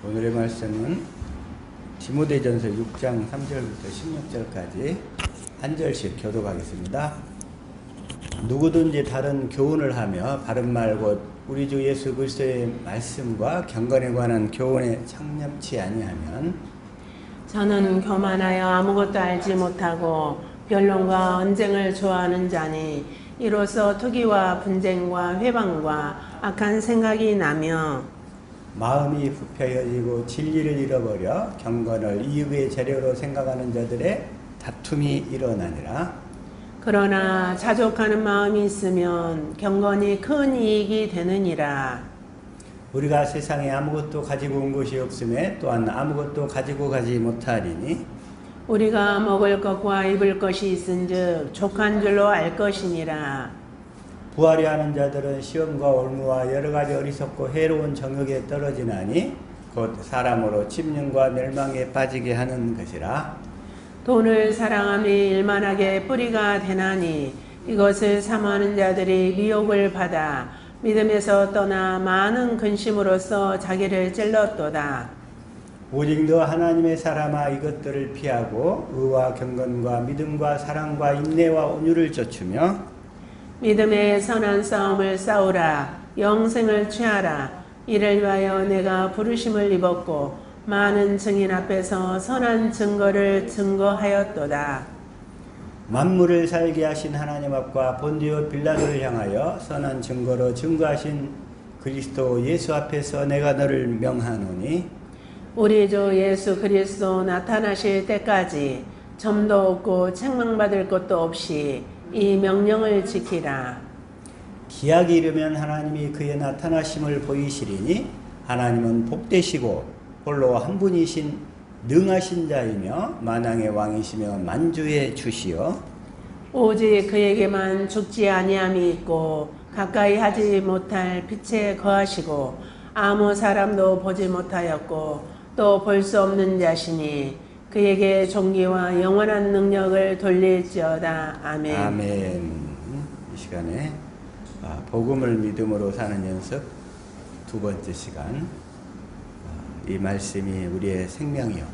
오늘의 말씀은 디모데전서 6장 3절부터 16절까지 한 절씩 교독하겠습니다. 누구든지 다른 교훈을 하며 바른 말 곧 우리 주 예수 그리스도의 말씀과 경건에 관한 교훈에 창념치 아니하면 저는 교만하여 아무것도 알지 못하고 변론과 언쟁을 좋아하는 자니 이로써 투기와 분쟁과 회방과 악한 생각이 나며 마음이 부패해지고 진리를 잃어버려 경건을 이익의 재료로 생각하는 자들의 다툼이 일어나니라. 그러나 자족하는 마음이 있으면 경건이 큰 이익이 되느니라. 우리가 세상에 아무것도 가지고 온 것이 없음에 또한 아무것도 가지고 가지 못하리니 우리가 먹을 것과 입을 것이 있은즉 족한 줄로 알 것이니라. 부하려 하는 자들은 시험과 올무와 여러 가지 어리석고 해로운 정욕에 떨어지나니 곧 사람으로 침륜과 멸망에 빠지게 하는 것이라. 돈을 사랑함이 일만하게 뿌리가 되나니 이것을 사모하는 자들이 미혹을 받아 믿음에서 떠나 많은 근심으로써 자기를 찔렀도다. 오직 너 하나님의 사람아 이것들을 피하고 의와 경건과 믿음과 사랑과 인내와 온유를 좇으며 믿음의 선한 싸움을 싸우라. 영생을 취하라. 이를 위하여 내가 부르심을 입었고 많은 증인 앞에서 선한 증거를 증거하였도다. 만물을 살게 하신 하나님 앞과 본디오 빌라도를 향하여 선한 증거로 증거하신 그리스도 예수 앞에서 내가 너를 명하노니 우리 주 예수 그리스도 나타나실 때까지 점도 없고 책망받을 것도 없이 이 명령을 지키라. 기약이 이르면 하나님이 그의 나타나심을 보이시리니 하나님은 복되시고 홀로 한 분이신 능하신 자이며 만왕의 왕이시며 만주의 주시여 오직 그에게만 죽지 아니함이 있고 가까이 하지 못할 빛에 거하시고 아무 사람도 보지 못하였고 또 볼 수 없는 자시니 그에게 존귀와 영원한 능력을 돌릴지어다. 아멘. 아멘. 이 시간에 복음을 믿음으로 사는 연습 두 번째 시간. 이 말씀이 우리의 생명이요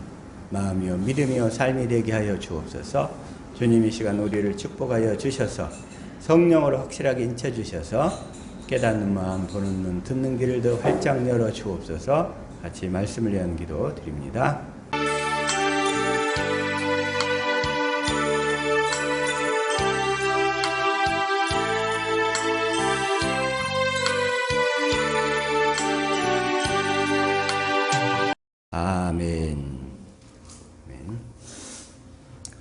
마음이요 믿음이요 삶이 되게 하여 주옵소서. 주님 이 시간 우리를 축복하여 주셔서 성령으로 확실하게 인쳐 주셔서 깨닫는 마음 보는 눈 듣는 귀를 더 활짝 열어 주옵소서. 같이 말씀을 위한 기도 드립니다. 아멘. 아멘.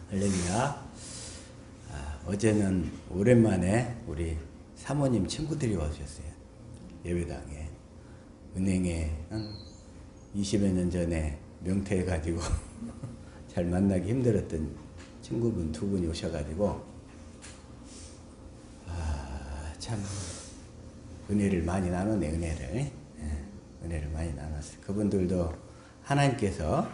할렐루야. 어제는 오랜만에 우리 사모님 친구들이 와주셨어요. 예배당에. 은행에 20여 년 전에 명퇴해가지고 잘 만나기 힘들었던 친구분 두 분이 오셔가지고 참 은혜를 많이 나누네. 은혜를 많이 나눴어요. 그분들도 하나님께서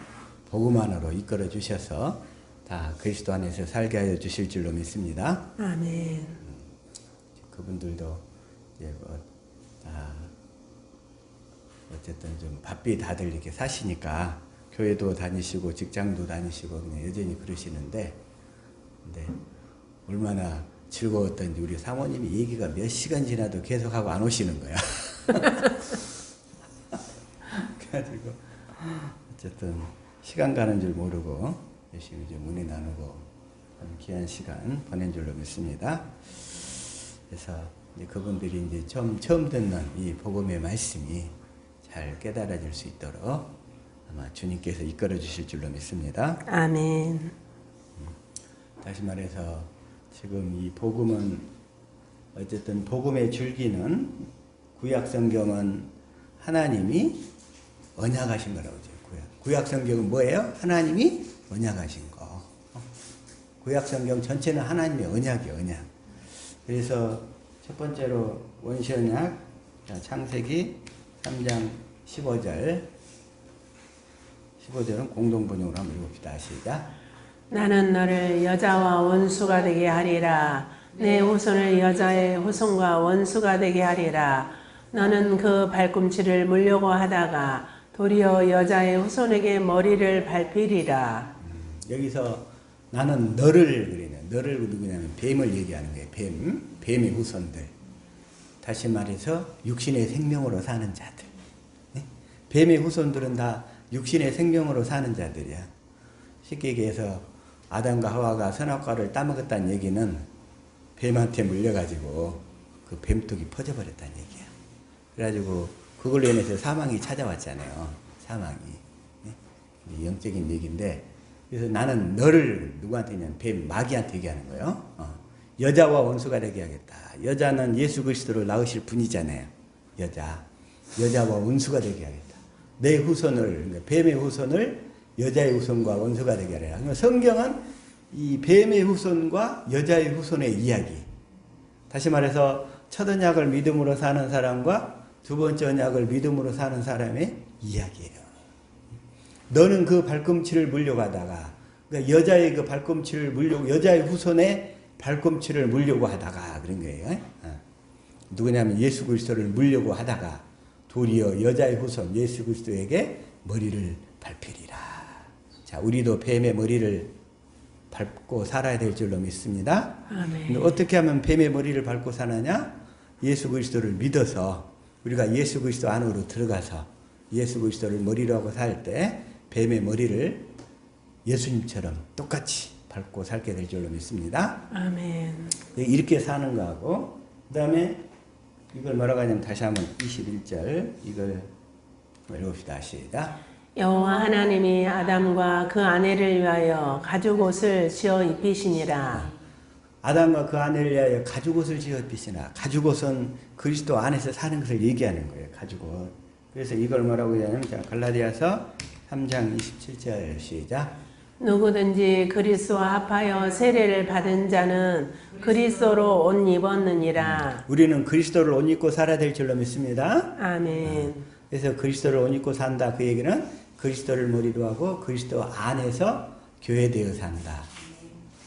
복음 안으로 이끌어 주셔서 다 그리스도 안에서 살게 하여 주실 줄로 믿습니다. 아멘. 그분들도 이제 어쨌든 좀 바삐 다들 이렇게 사시니까 교회도 다니시고 직장도 다니시고 그냥 여전히 그러시는데 근데 얼마나 즐거웠던지 우리 사모님이 얘기가 몇 시간 지나도 계속하고 안 오시는 거야. 그래가지고 어쨌든 시간 가는 줄 모르고 열심히 좀 은혜 나누고 귀한 시간 보낸 줄로 믿습니다. 그래서 이제 그분들이 이제 처음 듣는 이 복음의 말씀이 잘 깨달아질 수 있도록 아마 주님께서 이끌어 주실 줄로 믿습니다. 아멘. 다시 말해서 지금 이 복음은 어쨌든 복음의 줄기는 구약 성경은 하나님이 언약하신 거라고 하죠. 구약 성경은 뭐예요? 하나님이 언약하신 거. 구약 성경 전체는 하나님의 언약이에요. 언약. 그래서 첫 번째로 원시 언약 창세기 3장 15절은 공동번역으로 한번 읽읍시다. 시작. 나는 너를 여자와 원수가 되게 하리라. 내 후손을 여자의 후손과 원수가 되게 하리라. 너는 그 발꿈치를 물려고 하다가 도리어 여자의 후손에게 머리를 밟히리라. 여기서 나는 너를 그리네. 너를 누구냐면 뱀을 얘기하는 거예요. 뱀의 후손들. 다시 말해서 육신의 생명으로 사는 자들. 뱀의 후손들은 다 육신의 생명으로 사는 자들이야. 쉽게 얘기해서 아담과 하와가 선악과를 따먹었다는 얘기는 뱀한테 물려가지고 그 뱀독이 퍼져버렸다는 얘기야. 그래가지고 그걸로 인해서 사망이 찾아왔잖아요. 사망이. 영적인 얘기인데, 그래서 나는 너를 누구한테냐면 뱀 마귀한테 얘기하는 거예요. 여자와 원수가 되게 하겠다. 여자는 예수 그리스도를 낳으실 분이잖아요. 여자와 원수가 되게 하겠다. 내 후손을, 뱀의 후손을 여자의 후손과 원수가 되게 하라. 그러니까 성경은 이 뱀의 후손과 여자의 후손의 이야기. 다시 말해서 첫 언약을 믿음으로 사는 사람과 두 번째 언약을 믿음으로 사는 사람의 이야기예요. 너는 그 발꿈치를 물려가다가, 그러니까 여자의 그 발꿈치를 여자의 후손의 발꿈치를 물려고 하다가 그런 거예요. 누구냐면 예수 그리스도를 물려고 하다가 도리어 여자의 후손 예수 그리스도에게 머리를 밟히리라. 자, 우리도 뱀의 머리를 밟고 살아야 될 줄로 믿습니다. 아멘. 어떻게 하면 뱀의 머리를 밟고 사느냐? 예수 그리스도를 믿어서 우리가 예수 그리스도 안으로 들어가서 예수 그리스도를 머리로 하고 살 때 뱀의 머리를 예수님처럼 똑같이 밟고 살게 될 줄로 믿습니다. 아멘. 이렇게 사는 거하고, 그 다음에 이걸 뭐라고 하냐면 다시 한번 21절 이걸 읽읍시다. 시작. 여호와 하나님이 아담과 그 아내를 위하여 가죽옷을 지어 입히시니라. 아담과 그 아내를 위하여 가죽옷을 지어 입히시나. 가죽옷은 그리스도 안에서 사는 것을 얘기하는 거예요. 가죽옷. 그래서 이걸 뭐라고 하냐면 갈라디아서 3장 27절 시작. 누구든지 그리스도와 합하여 세례를 받은 자는 그리스도로 옷 입었느니라. 우리는 그리스도를 옷 입고 살아야 될 줄로 믿습니다. 아멘. 그래서 그리스도를 옷 입고 산다. 그 얘기는 그리스도를 머리로 하고 그리스도 안에서 교회되어 산다.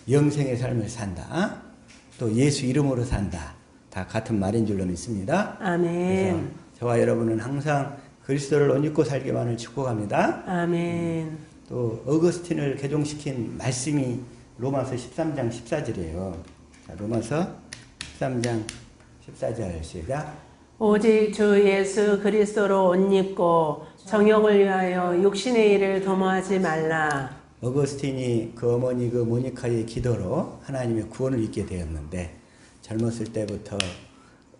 영생의 삶을 산다. 또 예수 이름으로 산다. 다 같은 말인 줄로 믿습니다. 아멘. 그래서 저와 여러분은 항상 그리스도를 옷 입고 살기만을 축복합니다. 아멘. 또 어거스틴을 개종시킨 말씀이 로마서 13장 14절이에요. 자, 로마서 13장 14절 시작. 오직 주 예수 그리스도로 옷 입고 정욕을 위하여 육신의 일을 도모하지 말라. 어거스틴이 그 어머니 그 모니카의 기도로 하나님의 구원을 잊게 되었는데, 젊었을 때부터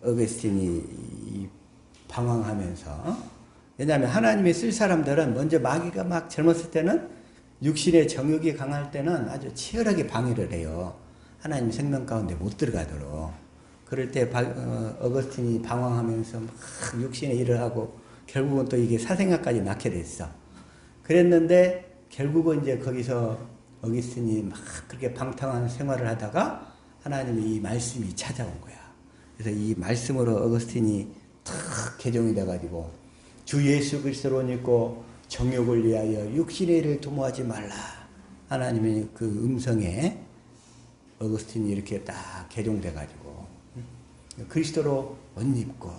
어거스틴이 방황하면서, 왜냐하면 하나님의 쓸 사람들은 먼저 마귀가 막 젊었을 때는 육신의 정욕이 강할 때는 아주 치열하게 방해를 해요. 하나님 생명 가운데 못 들어가도록. 그럴 때 어거스틴이 방황하면서 막 육신의 일을 하고 결국은 또 이게 사생아까지 낳게 됐어. 그랬는데 결국은 이제 거기서 어거스틴이 막 그렇게 방탕한 생활을 하다가 하나님의 이 말씀이 찾아온 거야. 그래서 이 말씀으로 어거스틴이 탁 개종이 돼가지고 주 예수 그리스도로 옷 입고 정욕을 위하여 육신의 일을 도모하지 말라. 하나님의 그 음성에 어거스틴이 이렇게 딱 개종돼가지고 그리스도로 옷 입고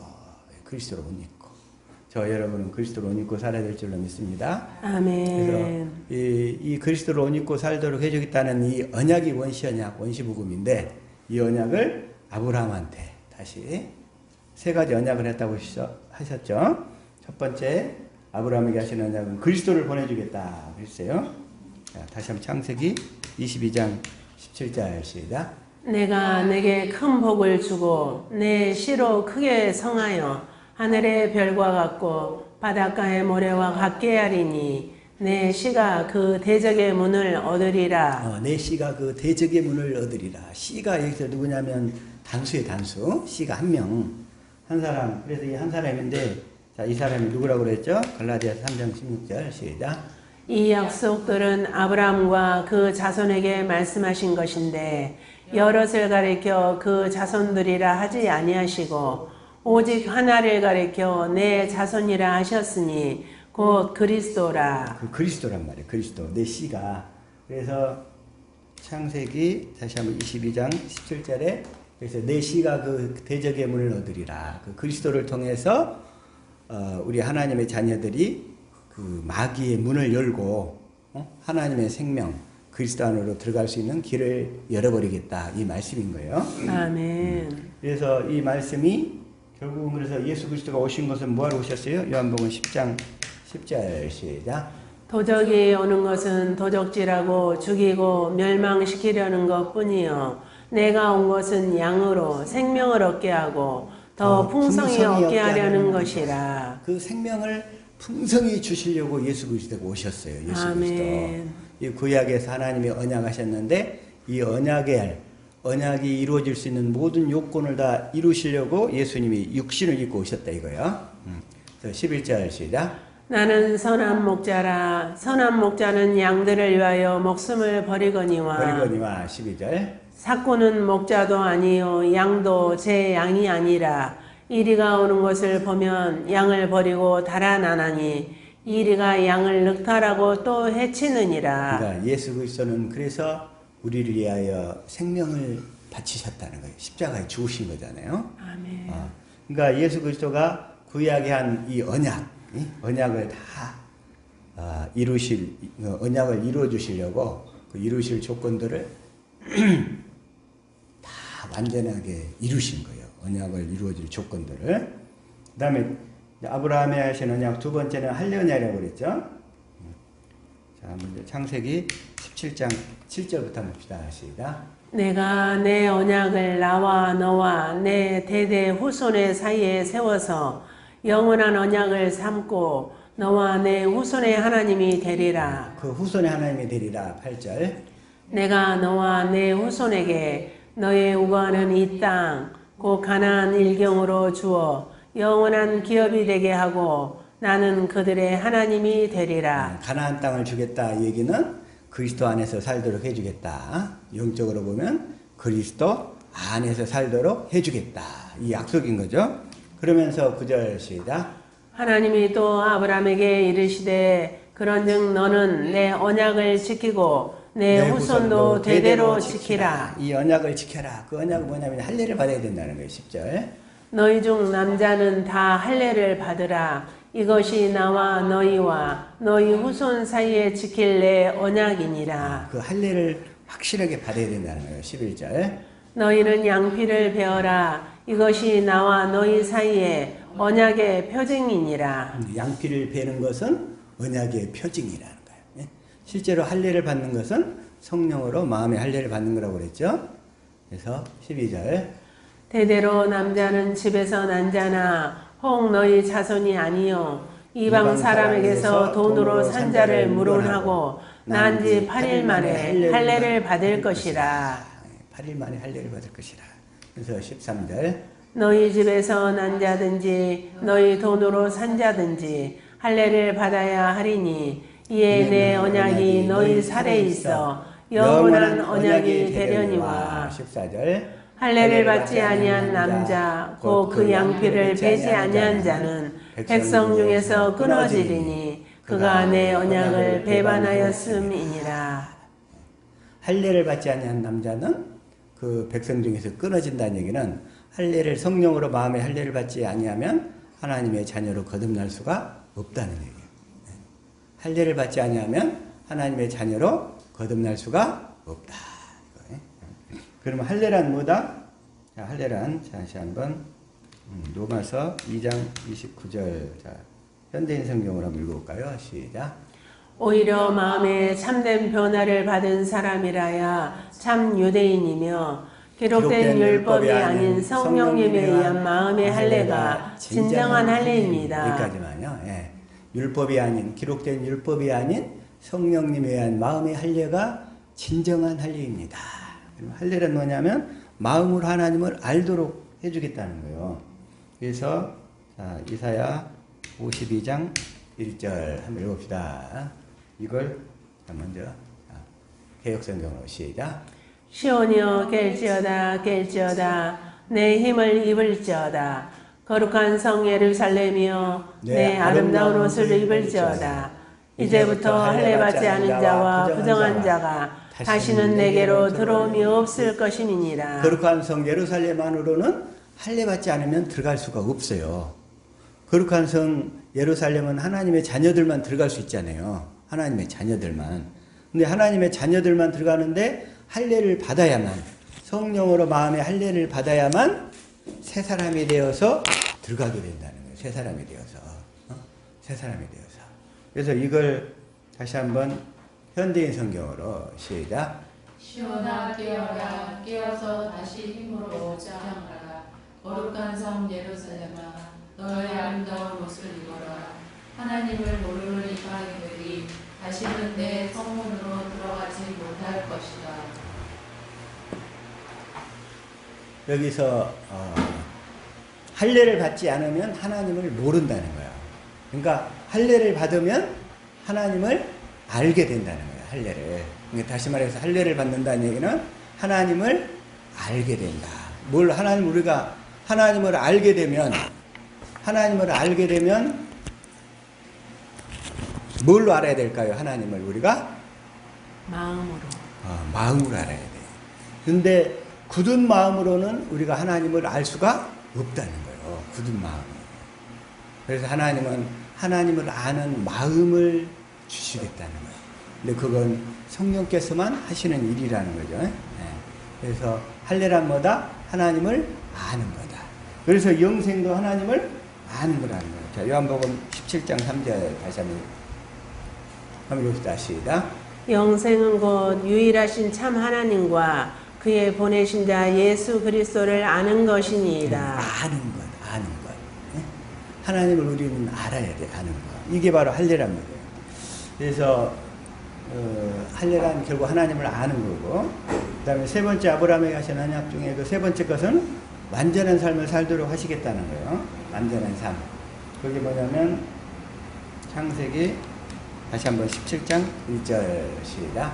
그리스도로 옷 입고 저 여러분은 그리스도로 옷 입고 살아야 될 줄로 믿습니다. 아멘. 그래서 이 그리스도로 옷 입고 살도록 해주겠다는 이 언약이 원시언약, 원시복음인데 이 언약을 아브라함한테 다시 세 가지 언약을 했다고 하셨죠. 첫 번째 아브라함에게 하신 언약은 그리스도를 보내주겠다 그랬어요. 자, 다시 한번 창세기 22장 17절 시작. 내가 내게 큰 복을 주고 내 씨로 크게 성하여 하늘의 별과 같고 바닷가의 모래와 같게 하리니 내 씨가 그 대적의 문을 얻으리라. 내 씨가 그 대적의 문을 얻으리라. 씨가 여기서 누구냐면 단수의 단수. 씨가 한 명, 한 사람. 그래서 이 한 사람인데, 자, 이 사람이 누구라고 그랬죠? 갈라디아서 3장 16절 시작. 이 약속들은 아브라함과 그 자손에게 말씀하신 것인데 여럿을 가리켜 그 자손들이라 하지 아니하시고 오직 하나를 가리켜 내 자손이라 하셨으니 곧 그리스도라. 그 그리스도란 말이에요. 그리스도. 내 씨가. 그래서 창세기 다시 한번 22장 17절에 그래서 내 씨가 그 대적의 문을 얻으리라. 그 그리스도를 통해서 우리 하나님의 자녀들이 그 마귀의 문을 열고 하나님의 생명 그리스도 안으로 들어갈 수 있는 길을 열어버리겠다 이 말씀인 거예요. 아멘. 그래서 이 말씀이 결국은 그래서 예수 그리스도가 오신 것은 뭐하러 오셨어요? 요한복음 10장 10절 시작. 도적이 오는 것은 도적질하고 죽이고 멸망시키려는 것뿐이요 내가 온 것은 양으로 생명을 얻게 하고 더 풍성히 얻게 하려는 것이라. 그 생명을 풍성히 주시려고 예수 그리스도가 오셨어요. 예수 아멘. 그리스도. 이 구약에서 하나님이 언약하셨는데 이 언약이 이루어질 수 있는 모든 요건을 다 이루시려고 예수님이 육신을 입고 오셨다 이거요. 11절 시작. 나는 선한 목자라. 선한 목자는 양들을 위하여 목숨을 버리거니와 12절. 삭구는 목자도 아니요 양도 제 양이 아니라 이리가 오는 것을 보면 양을 버리고 달아나나니 이리가 양을 늑탈하고 또 해치느니라. 그러니까 예수 그리스도는 그래서 우리를 위하여 생명을 바치셨다는 거예요. 십자가에 죽으신 거잖아요. 아멘. 그러니까 예수 그리스도가 구약에 한 이 언약을 다 언약을 이루어 주시려고 그 이루실 조건들을 다 완전하게 이루신 거예요. 언약을 이루어질 조건들을. 그다음에 아브라함이 하신 언약 두 번째는 할례 언약이라고 그랬죠. 자, 먼저 창세기 17장 7절부터 봅시다. 시작. 내가 내 언약을 나와 너와 내 대대 후손의 사이에 세워서 영원한 언약을 삼고 너와 내 후손의 하나님이 되리라. 그 후손의 하나님이 되리라. 8절. 내가 너와 내 후손에게 너의 우거하는 이 땅 곧 가나안 일경으로 주어 영원한 기업이 되게 하고 나는 그들의 하나님이 되리라. 가나안 땅을 주겠다 이 얘기는 그리스도 안에서 살도록 해주겠다. 영적으로 보면 그리스도 안에서 살도록 해주겠다. 이 약속인 거죠. 그러면서 9절 시작. 하나님이 또 아브라함에게 이르시되 그런즉 너는 내 언약을 지키고 내 후손도 대대로 지키라. 이 언약을 지켜라. 그 언약은 뭐냐면 할례를 받아야 된다는 거예요. 10절. 너희 중 남자는 다 할례를 받으라. 이것이 나와 너희와 너희 후손 사이에 지킬 내 언약이니라. 그 할례를 확실하게 받아야 된다는 거예요. 11절. 너희는 양피를 베어라. 이것이 나와 너희 사이에 언약의 표징이니라. 양피를 베는 것은 언약의 표징이라는 거예요. 실제로 할례를 받는 것은 성령으로 마음의 할례를 받는 거라고 그랬죠. 그래서 12절. 대대로 남자는 집에서 난 자나 혹 너희 자손이 아니요 이방 사람에게서 돈으로 산 자를 물은하고 난 지 8일 만에 할례를 받을 것이라. 8일 만에 할례를 받을 것이라. 그래서 13절. 너희 집에서 난 자든지 너희 돈으로 산 자든지 할례를 받아야 하리니 이에 내 언약이 너희 살에 있어 영원한 언약이 되려니와. 14절. 할례를 받지 아니한 남자 곧 그 양피를 베지 아니한 자는 백성 중에서 끊어지리니 그가 내 언약을 배반하였음이니라. 할례를 받지 아니한 남자는 그 백성 중에서 끊어진다는 얘기는 할례를 성령으로 마음의 할례를 받지 아니하면 하나님의 자녀로 거듭날 수가 없다는 얘기예요. 할례를 받지 아니하면 하나님의 자녀로 거듭날 수가 없다. 그러면 할례란 뭐다? 자, 할례란 다시 한번 로마서 2장 29절. 자, 현대인 성경으로 한번 읽어볼까요? 시작. 오히려 마음에 참된 변화를 받은 사람이라야 참 유대인이며 기록된 율법이 아닌 성령님에 의한 마음의 할례가 진정한 할례입니다. 여기까지만요. 예. 율법이 아닌 기록된 율법이 아닌 성령님에 의한 마음의 할례가 진정한 할례입니다. 할례는 뭐냐면 마음으로 하나님을 알도록 해주겠다는 거예요. 그래서 자, 이사야 52장 1절 한번 읽읍시다. 이걸 먼저 개역성경으로 시작. 시온이여 깰지어다 깰지어다 내 힘을 입을지어다 거룩한 성 예루살렘이여 내 아름다운 옷을 입을지어다 이제부터 할례받지 않은 자와 부정한 자가 다시는 내게로 들어옴이 없을 것임이니라. 거룩한 성 예루살렘 안으로는 할례받지 않으면 들어갈 수가 없어요. 거룩한 성 예루살렘은 하나님의 자녀들만 들어갈 수 있잖아요. 하나님의 자녀들만. 근데 하나님의 자녀들만 들어가는데 할례를 받아야만, 성령으로 마음의 할례를 받아야만 새 사람이 되어서 들어가게 된다는 거예요. 새 사람이 되어서. 새 사람이 되어서. 그래서 이걸 다시 한번 현대인 성경으로 시작. 시온아 깨어라 깨어서 다시 힘으로 장하라. 거룩한 성 예루살렘아 너의 아름다운 옷을 입어라. 하나님을 모르는 이방인들이 다시는 내 성문으로 들어가지 못할 것이다. 여기서 할례를 받지 않으면 하나님을 모른다는 거예요. 그러니까 할례를 받으면 하나님을 알게 된다는 거예요. 할례를. 그러니까 다시 말해서 할례를 받는다는 얘기는 하나님을 알게 된다. 뭘 우리가 하나님을 알게 되면 뭘로 알아야 될까요? 하나님을 우리가 마음으로. 마음으로 알아야 돼. 근데 굳은 마음으로는 우리가 하나님을 알 수가 없다는 거예요. 굳은 마음. 그래서 하나님은 하나님을 아는 마음을 주시겠다는 거예요. 근데 그건 성령께서만 하시는 일이라는 거죠. 네. 그래서 할례란 뭐다? 하나님을 아는 거다. 그래서 영생도 하나님을 아는 거라는 거예요. 자, 요한복음 17장 3절 다시 한번 읽읍시다. 시작. 영생은 곧 유일하신 참 하나님과 그의 보내신 자 예수 그리스도를 아는 것이니이다. 아는 것. 네? 하나님을 우리는 알아야 돼. 아는 것. 이게 바로 할례란 말이에요. 그래서 할례란 결국 하나님을 아는 거고, 그 다음에 세 번째 아브라함에게 하신 언약 중에 그 세 번째 것은 완전한 삶을 살도록 하시겠다는 거예요. 완전한 삶. 그게 뭐냐면 창세기 다시 한번 17장 1절 시작.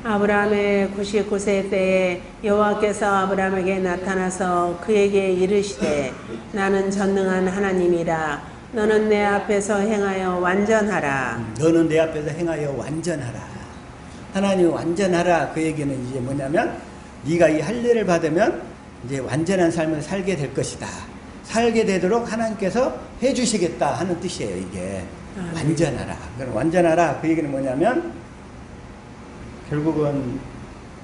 아브라함의 99세 때에 여호와께서 아브라함에게 나타나서 그에게 이르시되 나는 전능한 하나님이라. 너는 내 앞에서 행하여 완전하라. 너는 내 앞에서 행하여 완전하라. 하나님 완전하라. 그 얘기는 이제 뭐냐면 네가 이 할례를 받으면 이제 완전한 삶을 살게 될 것이다. 살게 되도록 하나님께서 해주시겠다 하는 뜻이에요. 이게 완전하라. 그럼 완전하라. 그 얘기는 뭐냐면 결국은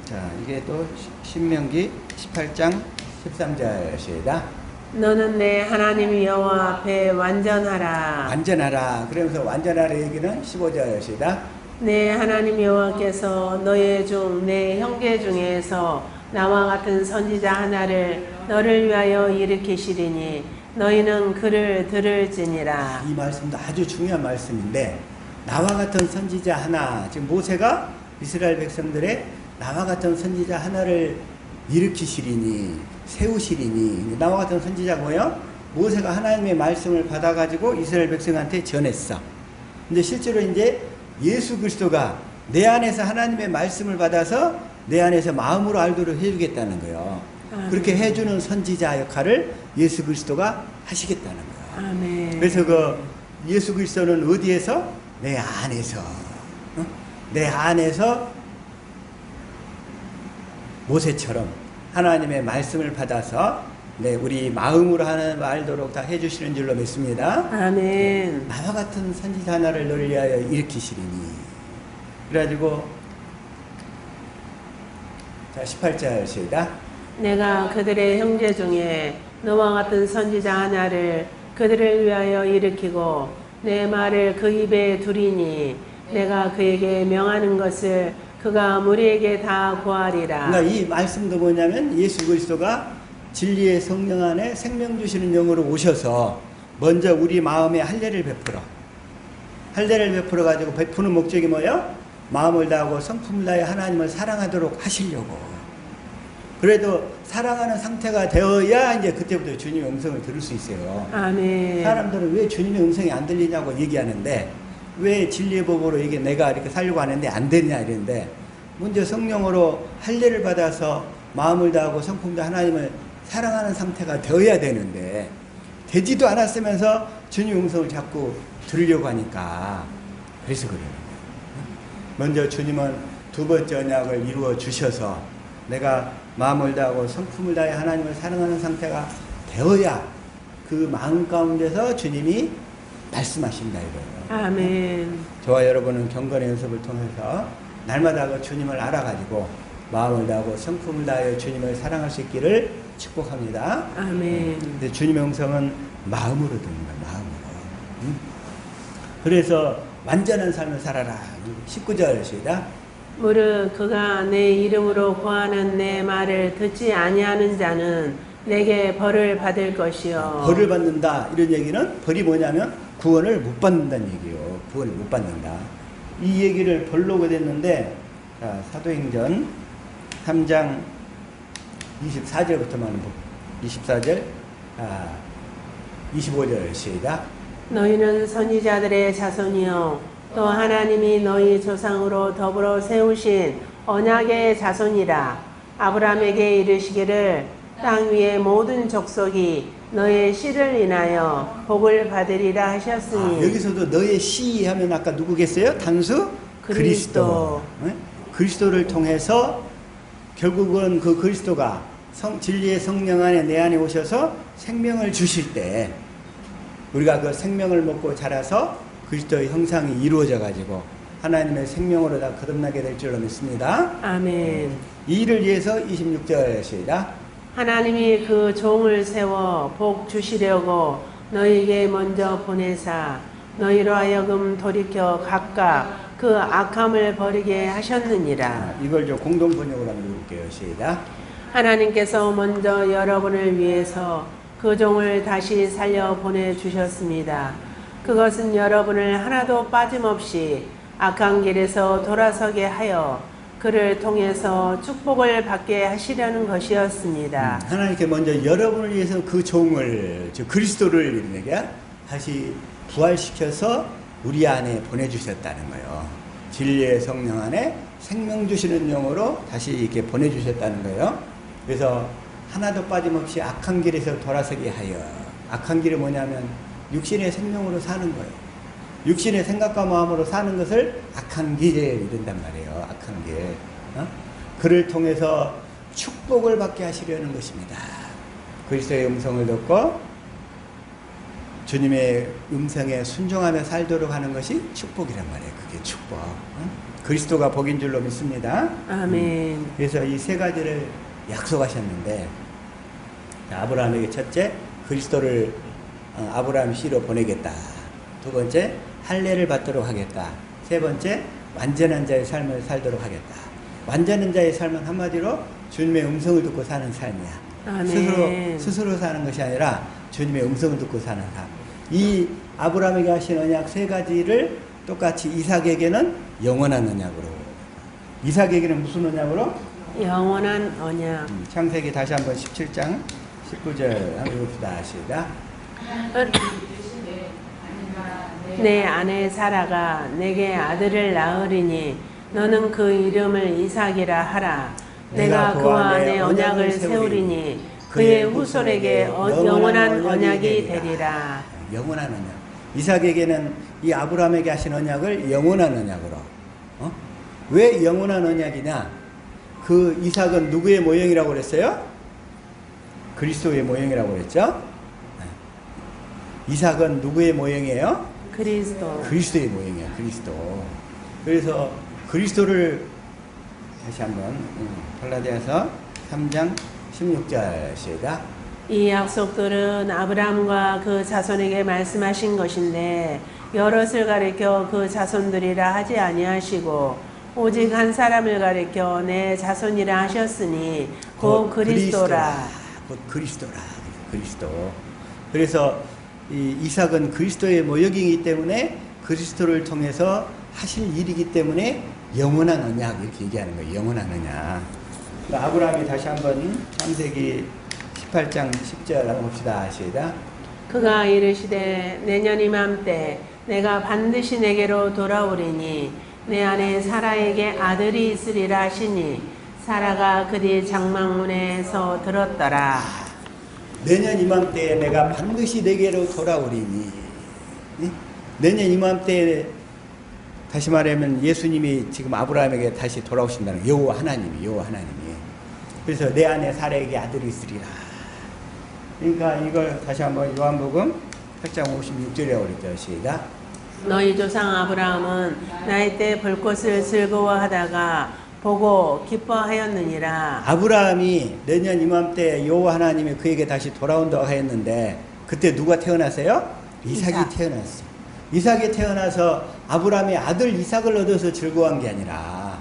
자 이게 또 신명기 18장 13절 시다. 너는 내 하나님 여호와 앞에 완전하라. 완전하라. 그러면서 완전하라 얘기는 15절 시다. 내 하나님 여호와께서 너의 중 내 형제 중에서 나와 같은 선지자 하나를 너를 위하여 일으키시리니 너희는 그를 들을지니라. 이 말씀도 아주 중요한 말씀인데 나와 같은 선지자 하나, 지금 모세가 이스라엘 백성들의 나와 같은 선지자 하나를 일으키시리니 세우시리니. 나와 같은 선지자가 뭐예요? 모세가 하나님의 말씀을 받아가지고 이스라엘 백성한테 전했어. 근데 실제로 이제 예수 그리스도가 내 안에서 하나님의 말씀을 받아서 내 안에서 마음으로 알도록 해주겠다는 거예요. 그렇게 해주는 선지자 역할을 예수 그리스도가 하시겠다는 거예요. 아멘. 그래서 그 예수 그리스도는 어디에서? 내 안에서. 내 안에서 모세처럼 하나님의 말씀을 받아서 우리 마음으로 하는 알도록 다 해주시는 줄로 믿습니다. 아멘. 나와 같은 선지자 하나를 너를 위하여 일으키시리니. 그래가지고 자 18절 시작. 내가 그들의 형제 중에 너와 같은 선지자 하나를 그들을 위하여 일으키고 내 말을 그 입에 두리니 내가 그에게 명하는 것을 그가 무리에게 다 고하리라. 그러니까 이 말씀도 뭐냐면 예수 그리스도가 진리의 성령 안에 생명 주시는 영으로 오셔서 먼저 우리 마음에 할례를 베풀어. 할례를 베풀어 가지고 베푸는 목적이 뭐예요? 마음을 다하고 성품을 다해 하나님을 사랑하도록 하시려고. 그래도 사랑하는 상태가 되어야 이제 그때부터 주님의 음성을 들을 수 있어요. 아멘. 사람들은 왜 주님의 음성이 안 들리냐고 얘기하는데 왜 진리의 법으로 이게 내가 이렇게 살려고 하는데 안 되냐 이랬는데 먼저 성령으로 할례를 받아서 마음을 다하고 성품도 하나님을 사랑하는 상태가 되어야 되는데 되지도 않았으면서 주님 음성을 자꾸 들으려고 하니까 그래서 그래요. 먼저 주님은 두 번째 언약을 이루어 주셔서 내가 마음을 다하고 성품을 다해 하나님을 사랑하는 상태가 되어야 그 마음 가운데서 주님이 말씀하신다 이거예요. 아멘. 저와 여러분은 경건의 연습을 통해서 날마다 그 주님을 알아가지고 마음을 다하고 성품을 다하여 주님을 사랑할 수 있기를 축복합니다. 아멘. 근데 주님의 음성은 마음으로 듣는 거예요. 마음으로. 그래서 완전한 삶을 살아라. 19절 시작. 무릇 그가 내 이름으로 구하는 내 말을 듣지 아니하는 자는 내게 벌을 받을 것이요. 벌을 받는다. 이런 얘기는 벌이 뭐냐면 구원을 못 받는다는 얘기예요. 구원을 못 받는다. 이 얘기를 벌로 그랬는데 자, 사도행전 3장 24절부터 말하는 24절 25절 시작. 너희는 선지자들의 자손이요 또 하나님이 너희 조상으로 더불어 세우신 언약의 자손이라. 아브라함에게 이르시기를 땅 위의 모든 족속이 너의 씨를 인하여 복을 받으리라 하셨으니. 여기서도 너의 씨 하면 아까 누구겠어요? 단수? 그리스도. 네? 그리스도를 통해서 결국은 그 그리스도가 진리의 성령 안에 내 안에 오셔서 생명을 주실 때 우리가 그 생명을 먹고 자라서 그리스도의 형상이 이루어져 가지고 하나님의 생명으로 다 거듭나게 될 줄로 믿습니다. 아멘. 이 일을 위해서 26절 시작. 하나님이 그 종을 세워 복 주시려고 너희에게 먼저 보내사 너희로 하여금 돌이켜 각각 그 악함을 버리게 하셨느니라. 이걸 좀 공동 번역으로 한번 읽을게요. 시작. 하나님께서 먼저 여러분을 위해서 그 종을 다시 살려 보내주셨습니다. 그것은 여러분을 하나도 빠짐없이 악한 길에서 돌아서게 하여 그를 통해서 축복을 받게 하시려는 것이었습니다. 하나님께 먼저 여러분을 위해서 그 종을, 즉 그리스도를 다시 부활시켜서 우리 안에 보내주셨다는 거예요. 진리의 성령 안에 생명 주시는 영으로 다시 이렇게 보내주셨다는 거예요. 그래서 하나도 빠짐없이 악한 길에서 돌아서게 하여. 악한 길이 뭐냐면 육신의 생명으로 사는 거예요. 육신의 생각과 마음으로 사는 것을 악한 길에 이른단 말이에요. 악한 길. 그를 통해서 축복을 받게 하시려는 것입니다. 그리스도의 음성을 듣고 주님의 음성에 순종하며 살도록 하는 것이 축복이란 말이에요. 그게 축복. 그리스도가 복인 줄로 믿습니다. 아멘. 그래서 이 세 가지를 약속하셨는데 아브라함에게 첫째 그리스도를 아브라함 씨로 보내겠다. 두 번째 할례를 받도록 하겠다. 세 번째 완전한 자의 삶을 살도록 하겠다. 완전한 자의 삶은 한마디로 주님의 음성을 듣고 사는 삶이야. 아멘. 스스로 사는 것이 아니라 주님의 음성을 듣고 사는 삶. 이 아브라함에게 하신 언약 세 가지를 똑같이 이삭에게는 영원한 언약으로. 이삭에게는 무슨 언약으로? 영원한 언약. 창세기 다시 한번 17장 19절 한번 읽읍시다. 시작. 내 아내 사라가 내게 아들을 낳으리니 너는 그 이름을 이삭이라 하라. 내가 그와 내 언약을 세우리니 그의 후손에게 영원한 언약이 되리라. 영원한 언약. 이삭에게는 이 아브라함에게 하신 언약을 영원한 언약으로. 왜 영원한 언약이냐? 그 이삭은 누구의 모형이라고 그랬어요? 그리스도의 모형이라고 그랬죠? 이삭은 누구의 모형이에요? 그리스도. 그리스도의 모형이에요. 그리스도. 그래서 그리스도를 다시 한번 갈라디아서 3장 16절 시작. 이 약속들은 아브라함과 그 자손에게 말씀하신 것인데 여럿을 가리켜 그 자손들이라 하지 아니하시고 오직 한 사람을 가리켜 내 자손이라 하셨으니 곧 그리스도라. 곧 그리스도라. 그리스도. 그래서 이 이삭은 그리스도의 모형이기 때문에 그리스도를 통해서 하실 일이기 때문에 영원한 언약 이렇게 얘기하는 거예요. 영원한 언약. 아브라함이 다시 한번 창세기 18장 10절 한번 봅시다. 시작. 그가 이르시되 내년 이맘때 내가 반드시 내게로 돌아오리니 내 안에 사라에게 아들이 있으리라 하시니 사라가 그뒤 장막문에서 들었더라. 내년 이맘때에 내가 반드시 내게로 돌아오리니. 내년 이맘때에 다시 말하면 예수님이 지금 아브라함에게 다시 돌아오신다는 여호와 하나님이. 그래서 내 안에 사라에게 아들이 있으리라. 그러니까 이걸 다시 한번 요한복음 8장 56절이라고 그랬죠. 시작. 너희 조상 아브라함은 나이 때 볼 것을 즐거워하다가 보고 기뻐하였느니라. 아브라함이 내년 이맘때 여호와 하나님이 그에게 다시 돌아온다고 했는데 그때 누가 태어났어요? 이삭이 이삭. 태어났어. 이삭이 태어나서 아브라함이 아들 이삭을 얻어서 즐거워한 게 아니라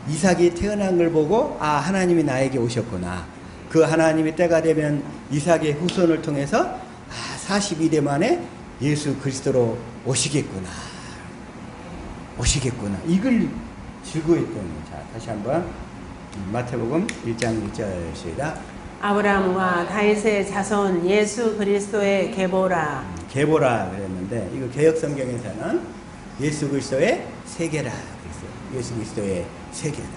이삭이 태어난 걸 보고 하나님이 나에게 오셨구나. 그 하나님이 때가 되면 이삭의 후손을 통해서 42대 만에 예수 그리스도로 오시겠구나. 이걸 즐거워했던 거예요. 자, 다시 한번 마태복음 1장 1절 시작. 아브라함과 다윗의 자손 예수 그리스도의 계보라. 계보라 그랬는데 이거 개역 성경에서는 예수 그리스도의 세계라 그랬어요. 예수 그리스도의 세계다.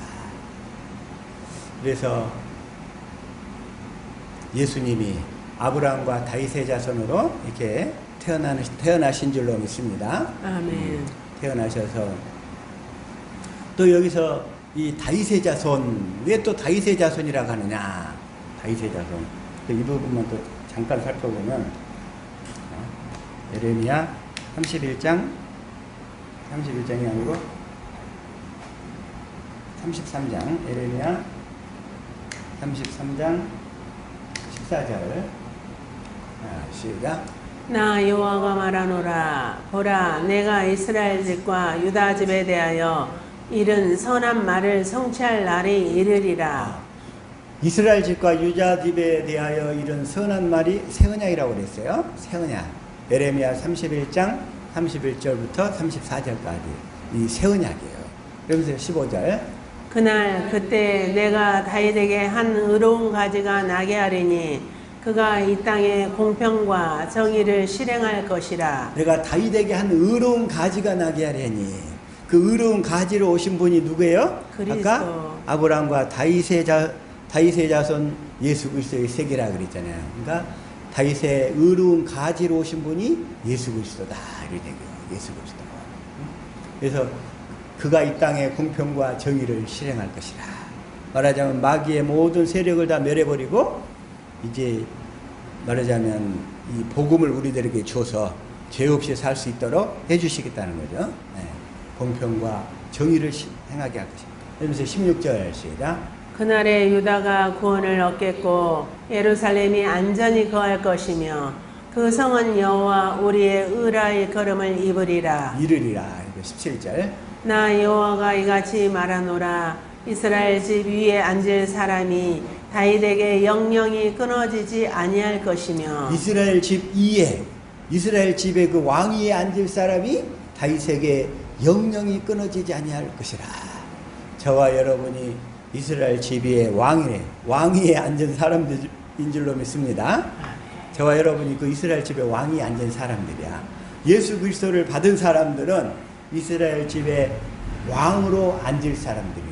그래서 예수님이 아브라함과 다윗의 자손으로 이렇게 태어나신 줄로 믿습니다. 아멘. 태어나셔서 또 여기서 이 다윗의 자손, 왜 또 다윗의 자손이라고 하느냐? 다윗의 자손. 또 이 부분만 또 잠깐 살펴보면 예레미야 31장이 아니고 33장, 예레미야 33장 14절 시작. 나 여호와가 말하노라. 보라, 내가 이스라엘 집과 유다 집에 대하여 이른 선한 말을 성취할 날이 이르리라. 이스라엘 집과 유다 집에 대하여 이런 선한 말이 새 언약이라고 그랬어요. 새 언약. 예레미야 31장 31절부터 34절까지 이 새 언약이에요. 그러면서 15절. 그날 그때 내가 다윗에게 한 의로운 가지가 나게 하리니 그가 이 땅에 공평과 정의를 실행할 것이라. 내가 다윗에게 한 의로운 가지가 나게 하려니 그 의로운 가지로 오신 분이 누구예요? 그리스도. 아까 아브라함과 다윗의 자손 예수 그리스도의 세계라 그랬잖아요. 그러니까 다윗의 의로운 가지로 오신 분이 예수 그리스도다 이렇게 얘기해요. 예수 그리스도. 그래서 그가 이 땅에 공평과 정의를 실행할 것이라. 말하자면 마귀의 모든 세력을 다 멸해버리고 이제 말하자면 이 복음을 우리들에게 줘서 죄 없이 살 수 있도록 해주시겠다는 거죠. 네. 공평과 정의를 행하게 할 것입니다. 그러면서 16절 시작. 그날에 유다가 구원을 얻겠고 예루살렘이 안전히 거할 것이며 그 성은 여호와 우리의 의라의 걸음을 입으리라. 이르리라. 17절. 나 여호와가 이같이 말하노라. 이스라엘 집 위에 앉을 사람이 다윗에게 영영이 끊어지지 아니할 것이며 이스라엘 집 위에 이스라엘 집의 그 왕위에 앉을 사람이 다윗에게 영영이 끊어지지 아니할 것이라. 저와 여러분이 이스라엘 집 위에 왕위에 앉은 사람들인 줄로 믿습니다. 저와 여러분이 그 이스라엘 집의 왕위에 앉은 사람들이야. 예수 그리스도를 받은 사람들은 이스라엘 집의 왕으로 앉을 사람들이에요.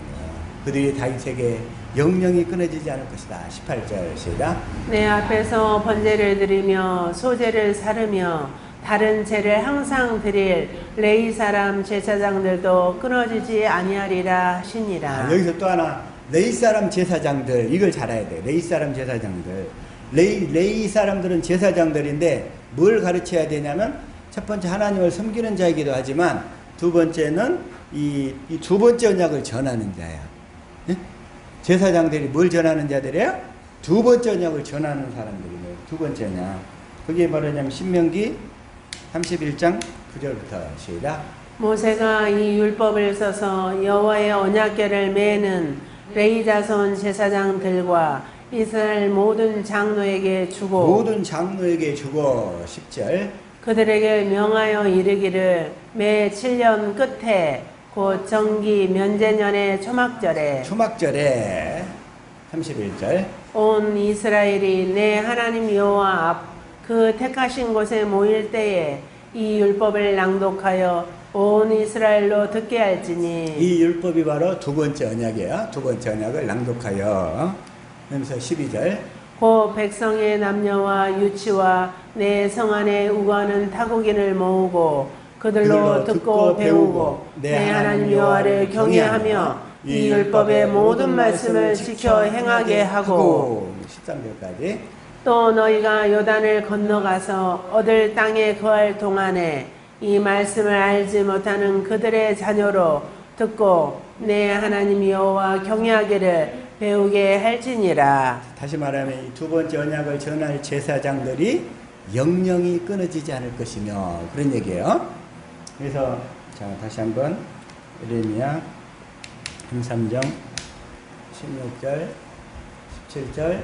그들이 다윗에게 영영이 끊어지지 않을 것이다. 18절 시작. 내 앞에서 번제를 드리며 소제를 사르며 다른 제를 항상 드릴 레위 사람 제사장들도 끊어지지 아니하리라 하시니라. 여기서 또 하나 레위 사람 제사장들 이걸 잘 알아야 돼. 레위 사람 제사장들 레위 사람들은 제사장들인데 뭘 가르쳐야 되냐면 첫 번째 하나님을 섬기는 자이기도 하지만 두 번째는 이 두 번째 언약을 전하는 자야. 예? 제사장들이 뭘 전하는 자들이에요? 두 번째 언약을 전하는 사람들이에요. 두 번째 언약. 그게 뭐냐면 신명기 31장 9절부터 시작. 모세가 이 율법을 써서 여호와의 언약궤를 매는 레위 자손 제사장들과 이스라엘 모든 장로에게 주고 모든 장로에게 주고 10절. 그들에게 명하여 이르기를 매 7년 끝에 곧 정기 면제년의 초막절에 31절. 온 이스라엘이 내 하나님 여호와 앞 그 택하신 곳에 모일 때에 이 율법을 낭독하여 온 이스라엘로 듣게 할지니. 이 율법이 바로 두 번째 언약이에요. 두 번째 언약을 낭독하여. 그러면서 12절. 고 백성의 남녀와 유치와 내 성 안에 우거하는 타국인을 모으고 그들로 듣고 배우고 내 하나님 여호와를 경외하며 이 율법의 모든 말씀을 지켜 행하게 하고 13절까지 또 너희가 요단을 건너가서 얻을 땅에 거할 동안에 이 말씀을 알지 못하는 그들의 자녀로 듣고 내 하나님 여호와 경외하기를 배우게 할지니라. 다시 말하면 이 두 번째 언약을 전할 제사장들이 영영이 끊어지지 않을 것이며 그런 얘기예요. 그래서 자 다시 한번 예레미야 13장 16절 17절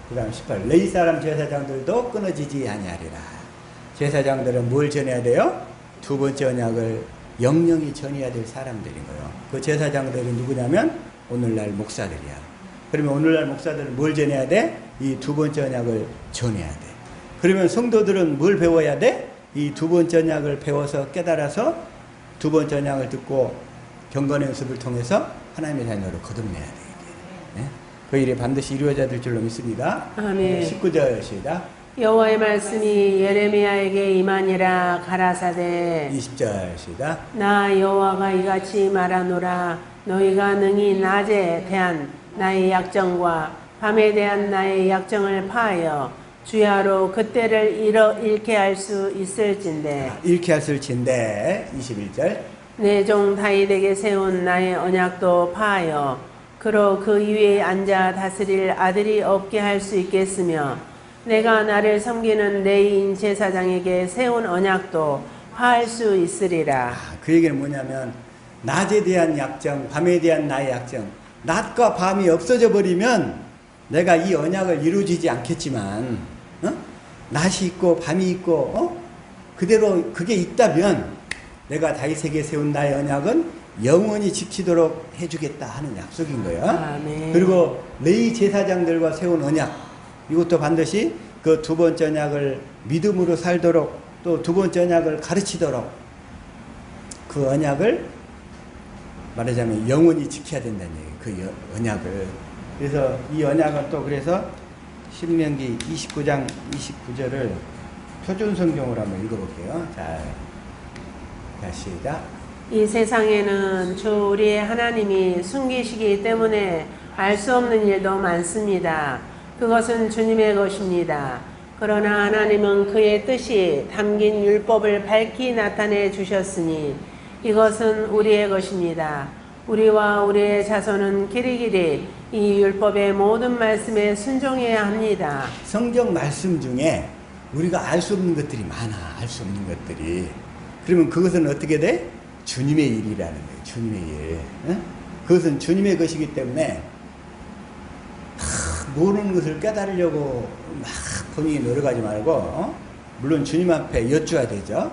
그 다음 18 레위 사람 제사장들도 끊어지지 아니하리라. 제사장들은 뭘 전해야 돼요? 두 번째 언약을 영영이 전해야 될 사람들인 거예요. 그 제사장들이 누구냐면 오늘날 목사들이야. 그러면 오늘날 목사들은 뭘 전해야 돼? 이 두 번째 언약을 전해야 돼. 그러면 성도들은 뭘 배워야 돼? 이 두 번째 언약을 배워서 깨달아서 두 번째 언약을 듣고 경건 연습을 통해서 하나님의 자녀로 거듭내야 돼. 네? 그 일이 반드시 이루어져야 될 줄로 믿습니다. 아멘. 19절 시작. 여호와의 말씀이 예레미야에게 임하니라 가라사대 20절 시작. 나 여호와가 이같이 말하노라 너희가 능히 낮에 대한 나의 약정과 밤에 대한 나의 약정을 파하여 주야로 그때를 잃게 할 수 있을진데 잃게 하실진데 21절. 내 종 다윗에게 세운 나의 언약도 파하여 그로 그 위에 앉아 다스릴 아들이 없게 할 수 있겠으며 내가 나를 섬기는 레위인 제사장에게 세운 언약도 파할 수 있으리라. 그 얘기는 뭐냐면 낮에 대한 약정, 밤에 대한 나의 약정. 낮과 밤이 없어져 버리면 내가 이 언약을 이루어지지 않겠지만 낮이 있고 밤이 있고 그대로 그게 있다면 내가 다윗에게 세운 나의 언약은 영원히 지키도록 해주겠다 하는 약속인 거예요. 아멘. 그리고 레위 제사장들과 세운 언약 이것도 반드시 그 두 번째 언약을 믿음으로 살도록 또 두 번째 언약을 가르치도록 그 언약을 말하자면 영원히 지켜야 된다는 얘기예요. 그 언약을. 그래서 이 언약은 또 그래서 신명기 29장 29절을 표준 성경으로 한번 읽어볼게요. 자, 시작. 이 세상에는 주 우리의 하나님이 숨기시기 때문에 알 수 없는 일도 많습니다. 그것은 주님의 것입니다. 그러나 하나님은 그의 뜻이 담긴 율법을 밝히 나타내 주셨으니 이것은 우리의 것입니다. 우리와 우리의 자손은 길이길이 이 율법의 모든 말씀에 순종해야 합니다. 성경 말씀 중에 우리가 알 수 없는 것들이 많아. 알 수 없는 것들이. 그러면 그것은 어떻게 돼? 주님의 일이라는 거예요. 주님의 일. 응? 그것은 주님의 것이기 때문에 모르는 것을 깨달으려고 막 본인이 노력하지 말고 물론 주님 앞에 여쭈어야 되죠.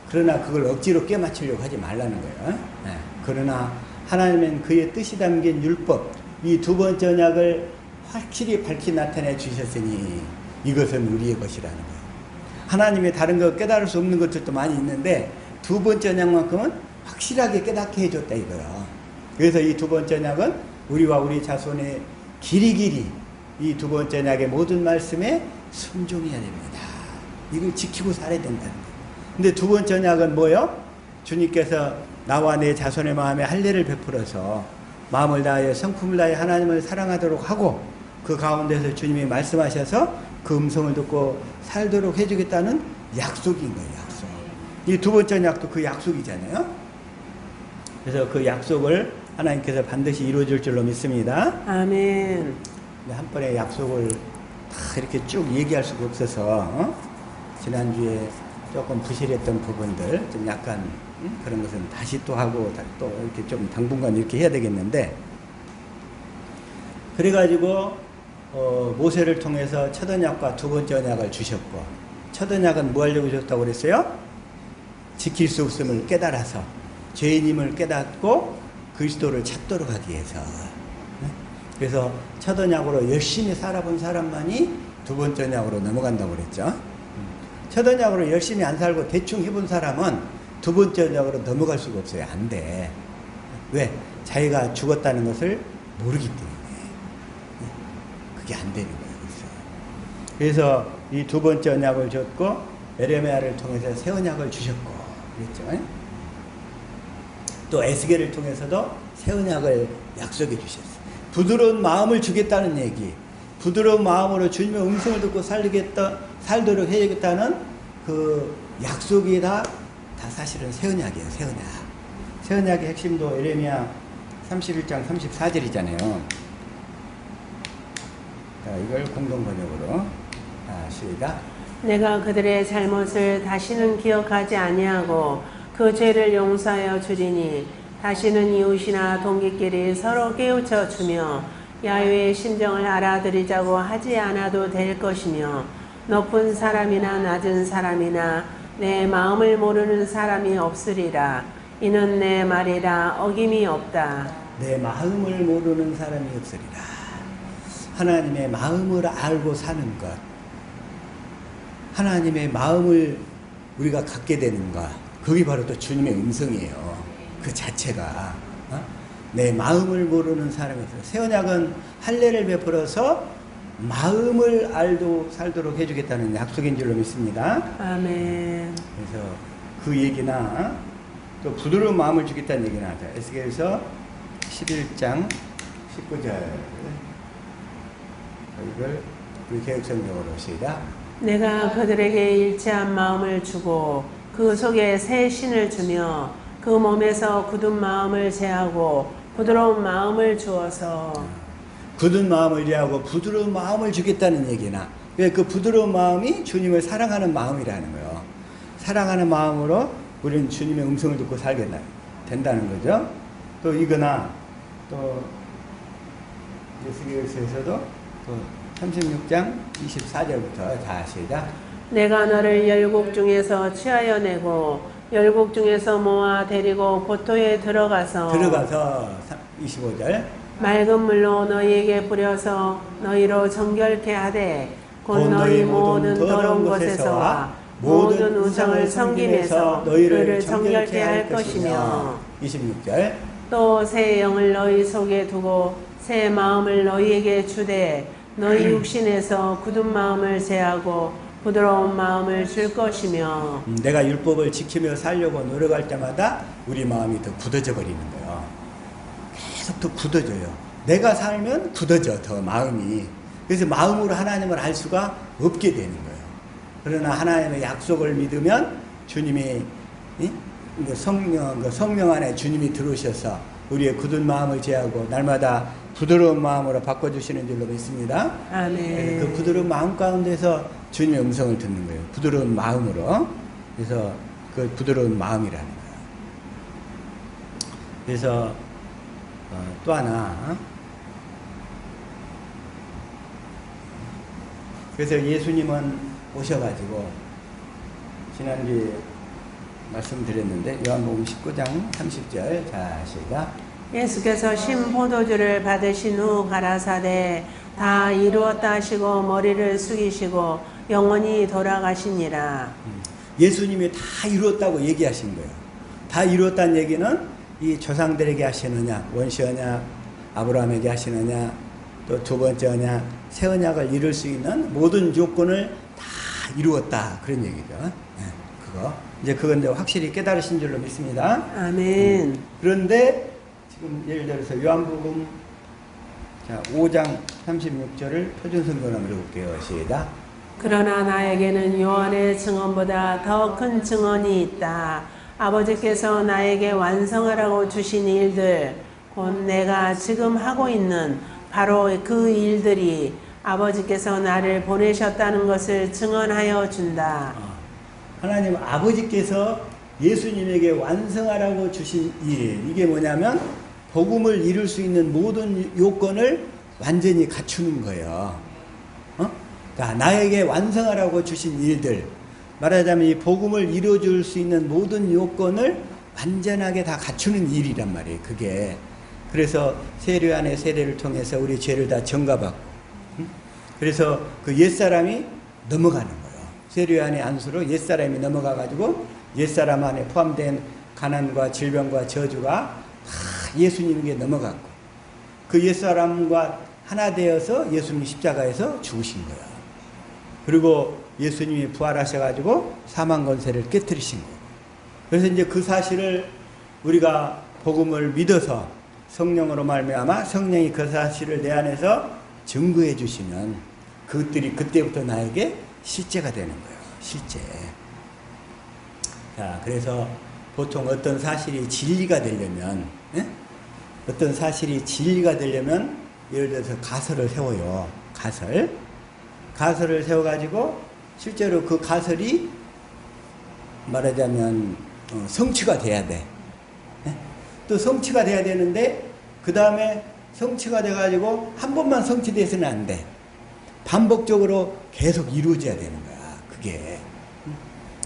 그러나 그걸 억지로 깨맞추려고 하지 말라는 거예요. 그러나 하나님은 그의 뜻이 담긴 율법 이 두 번째 언약을 확실히 밝히 나타내 주셨으니 이것은 우리의 것이라는 거예요. 하나님의 다른 거 깨달을 수 없는 것들도 많이 있는데 두 번째 언약만큼은 확실하게 깨닫게 해줬다 이거예요. 그래서 이 두 번째 언약은 우리와 우리 자손의 길이길이 이 두 번째 언약의 모든 말씀에 순종해야 됩니다. 이걸 지키고 살아야 된다는 거예요. 근데 두 번째 언약은 뭐예요? 주님께서 나와 내 자손의 마음에 할례를 베풀어서 마음을 다하여 성품을 다하여 하나님을 사랑하도록 하고 그 가운데서 주님이 말씀하셔서 그 음성을 듣고 살도록 해주겠다는 약속인 거예요. 약속. 이 두 번째 언약도 그 약속이잖아요. 그래서 그 약속을 하나님께서 반드시 이루어줄 줄로 믿습니다. 아멘. 한 번에 약속을 다 이렇게 쭉 얘기할 수가 없어서 지난주에 조금 부실했던 부분들 좀 약간 그런 것은 다시 또 하고 또 이렇게 좀 당분간 이렇게 해야 되겠는데 그래가지고 모세를 통해서 첫 언약과 두 번째 언약을 주셨고 첫 언약은 뭐 하려고 주셨다고 그랬어요? 지킬 수 없음을 깨달아서 죄인임을 깨닫고 그리스도를 찾도록 하기 위해서. 그래서 첫 언약으로 열심히 살아본 사람만이 두 번째 언약으로 넘어간다고 그랬죠. 첫 언약으로 열심히 안 살고 대충 해본 사람은 두 번째 언약으로 넘어갈 수가 없어요. 안 돼. 왜? 자기가 죽었다는 것을 모르기 때문에. 그게 안 되는 거예요. 그래서 이 두 번째 언약을 줬고 예레미야를 통해서 새 언약을 주셨고 그랬죠. 또 에스겔을 통해서도 새 언약을 약속해 주셨어요. 부드러운 마음을 주겠다는 얘기, 부드러운 마음으로 주님의 음성을 듣고 살도록 해야겠다는 그 약속이 다 사실은 새 언약이에요. 새 언약. 새 언약의 핵심도 에레미야 31장 34절이잖아요. 자, 이걸 공동 번역으로 시작. 내가 그들의 잘못을 다시는 기억하지 아니하고 그 죄를 용서하여 주리니 다시는 이웃이나 동기끼리 서로 깨우쳐 주며 야훼의 심정을 알아들이자고 하지 않아도 될 것이며 높은 사람이나 낮은 사람이나 내 마음을 모르는 사람이 없으리라. 이는 내 말이라 어김이 없다. 내 마음을 모르는 사람이 없으리라. 하나님의 마음을 알고 사는 것, 하나님의 마음을 우리가 갖게 되는 것, 그게 바로 또 주님의 음성이에요. 그 자체가 내 마음을 모르는 사람이 없어요. 새 언약은 할례를 베풀어서 마음을 알고 살도록 해주겠다는 약속인 줄로 믿습니다. 아멘. 그래서 그 얘기나 또 부드러운 마음을 주겠다는 얘기나 하자. 에스겔서 11장 19절. 이걸 우리 개혁성경으로 시작. 내가 그들에게 일체한 마음을 주고 그 속에 새 신을 주며 그 몸에서 굳은 마음을 제하고 부드러운 마음을 주어서. 굳은 마음을 이해하고 부드러운 마음을 주겠다는 얘기나, 그 부드러운 마음이 주님을 사랑하는 마음이라는 거예요. 사랑하는 마음으로 우리는 주님의 음성을 듣고 살게 된다는 거죠. 또 이거나 또 예수께서도 또 36장 24절부터 자 시작. 내가 너를 열국 중에서 취하여 내고 열국 중에서 모아 데리고 고토에 들어가서 25절 맑은 물로 너희에게 뿌려서 너희로 정결케 하되 곧 너희 모든 더러운 곳에서와 모든 우상을 섬김에서 너희를 정결케 할 것이며 26절 또 새 영을 너희 속에 두고 새 마음을 너희에게 주되 너희 육신에서 굳은 마음을 제하고 부드러운 마음을 줄 것이며. 내가 율법을 지키며 살려고 노력할 때마다 우리 마음이 더 굳어져 버리는 거예요. 계속 더 굳어져요. 내가 살면 굳어져 더 마음이. 그래서 마음으로 하나님을 알 수가 없게 되는 거예요. 그러나 하나님의 약속을 믿으면 주님이 성령 안에 주님이 들어오셔서 우리의 굳은 마음을 제하고 날마다 부드러운 마음으로 바꿔주시는 줄로 믿습니다. 아멘. 그 부드러운 마음 가운데서 주님의 음성을 듣는 거예요. 부드러운 마음으로. 그래서 그 부드러운 마음이라는 거예요. 그래서 또 하나. 그래서 예수님은 오셔가지고 지난주에 말씀드렸는데 요한복음 19장 30절 자 시작. 예수께서 신 포도주를 받으신 후 가라사대 다 이루었다 하시고 머리를 숙이시고 영원히 돌아가시니라. 예수님이 다 이루었다고 얘기하신 거예요. 다 이루었다는 얘기는 이 조상들에게 하시느냐, 원시 언약, 아브라함에게 하시느냐, 또 두 번째 언약, 새 언약을 이룰 수 있는 모든 조건을 다 이루었다 그런 얘기죠. 그거 이제 그건 이제 확실히 깨달으신 줄로 믿습니다. 아멘. 그런데 지금 예를 들어서 요한복음 5장 36절을 표준성경으로 읽어볼게요. 시작. 그러나 나에게는 요한의 증언보다 더 큰 증언이 있다. 아버지께서 나에게 완성하라고 주신 일들, 곧 내가 지금 하고 있는 바로 그 일들이 아버지께서 나를 보내셨다는 것을 증언하여 준다. 하나님 아버지께서 예수님에게 완성하라고 주신 일, 이게 뭐냐면 복음을 이룰 수 있는 모든 요건을 완전히 갖추는 거예요. 자, 나에게 완성하라고 주신 일들, 말하자면 이 복음을 이루어줄 수 있는 모든 요건을 완전하게 다 갖추는 일이란 말이에요. 그게 그래서 세례 안에 세례를 통해서 우리 죄를 다 전가받고, 그래서 그 옛사람이 넘어가는 거예요. 세례 안의 안수로 옛사람이 넘어가가지고 옛사람 안에 포함된 가난과 질병과 저주가 다 예수님에게 넘어갔고, 그 옛사람과 하나 되어서 예수님 십자가에서 죽으신 거예요. 그리고 예수님이 부활하셔가지고 사망 권세를 깨뜨리신 거예요. 그래서 이제 그 사실을 우리가 복음을 믿어서 성령으로 말미암아 성령이 그 사실을 내 안에서 증거해 주시면 그것들이 그때부터 나에게 실제가 되는 거예요. 실제. 자, 그래서 보통 어떤 사실이 진리가 되려면, 어떤 사실이 진리가 되려면 예를 들어서 가설을 세워요. 가설을 세워가지고 실제로 그 가설이 말하자면 성취가 돼야 돼. 또 성취가 돼야 되는데 그 다음에 성취가 돼가지고 한 번만 성취돼서는 안 돼. 반복적으로 계속 이루어져야 되는 거야. 그게.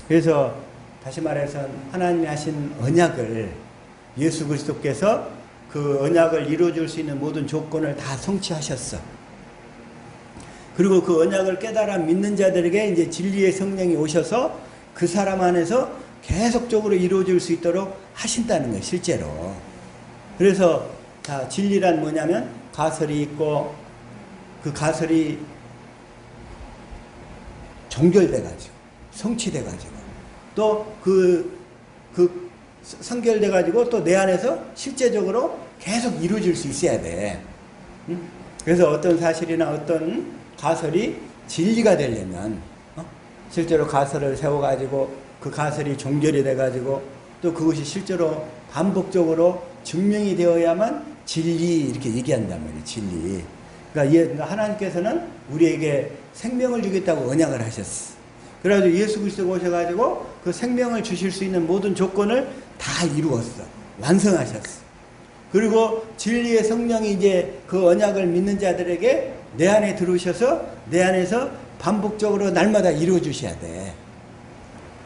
그래서 다시 말해서 하나님이 하신 언약을 예수 그리스도께서 그 언약을 이루어줄 수 있는 모든 조건을 다 성취하셨어. 그리고 그 언약을 깨달아 믿는 자들에게 이제 진리의 성령이 오셔서 그 사람 안에서 계속적으로 이루어질 수 있도록 하신다는 거예요. 실제로. 그래서 자, 진리란 뭐냐면 가설이 있고 그 가설이 종결돼가지고 성취돼가지고 또 그 성결돼가지고 또 내 안에서 실제적으로 계속 이루어질 수 있어야 돼. 그래서 어떤 사실이나 어떤 가설이 진리가 되려면 실제로 가설을 세워가지고 그 가설이 종결이 돼가지고 또 그것이 실제로 반복적으로 증명이 되어야만 진리 이렇게 얘기한단 말이에요. 진리. 그러니까 하나님께서는 우리에게 생명을 주겠다고 언약을 하셨어. 그래가지고 예수 그리스도가 오셔가지고 그 생명을 주실 수 있는 모든 조건을 다 이루었어. 완성하셨어. 그리고 진리의 성령이 이제 그 언약을 믿는 자들에게 내 안에 들어오셔서 내 안에서 반복적으로 날마다 이루어 주셔야 돼.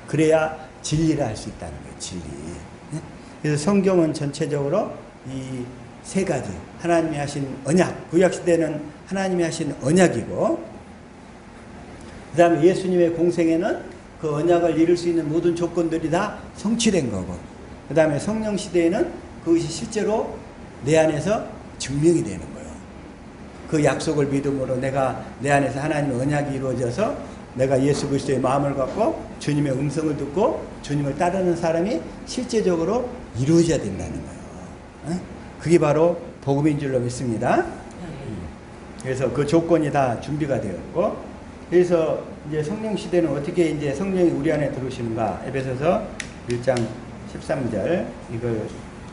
그래야 진리를 할 수 있다는 거예요. 진리. 그래서 성경은 전체적으로 이 세 가지 하나님이 하신 언약, 구약시대는 하나님이 하신 언약이고 그 다음에 예수님의 공생에는 그 언약을 이룰 수 있는 모든 조건들이 다 성취된 거고 그 다음에 성령시대에는 그것이 실제로 내 안에서 증명이 되는 거예요. 그 약속을 믿음으로 내가 내 안에서 하나님의 언약이 이루어져서 내가 예수 그리스도의 마음을 갖고 주님의 음성을 듣고 주님을 따르는 사람이 실제적으로 이루어져야 된다는 거예요. 그게 바로 복음인 줄로 믿습니다. 그래서 그 조건이 다 준비가 되었고 그래서 이제 성령 시대는 어떻게 이제 성령이 우리 안에 들어오시는가? 에베소서 1장 13절 이걸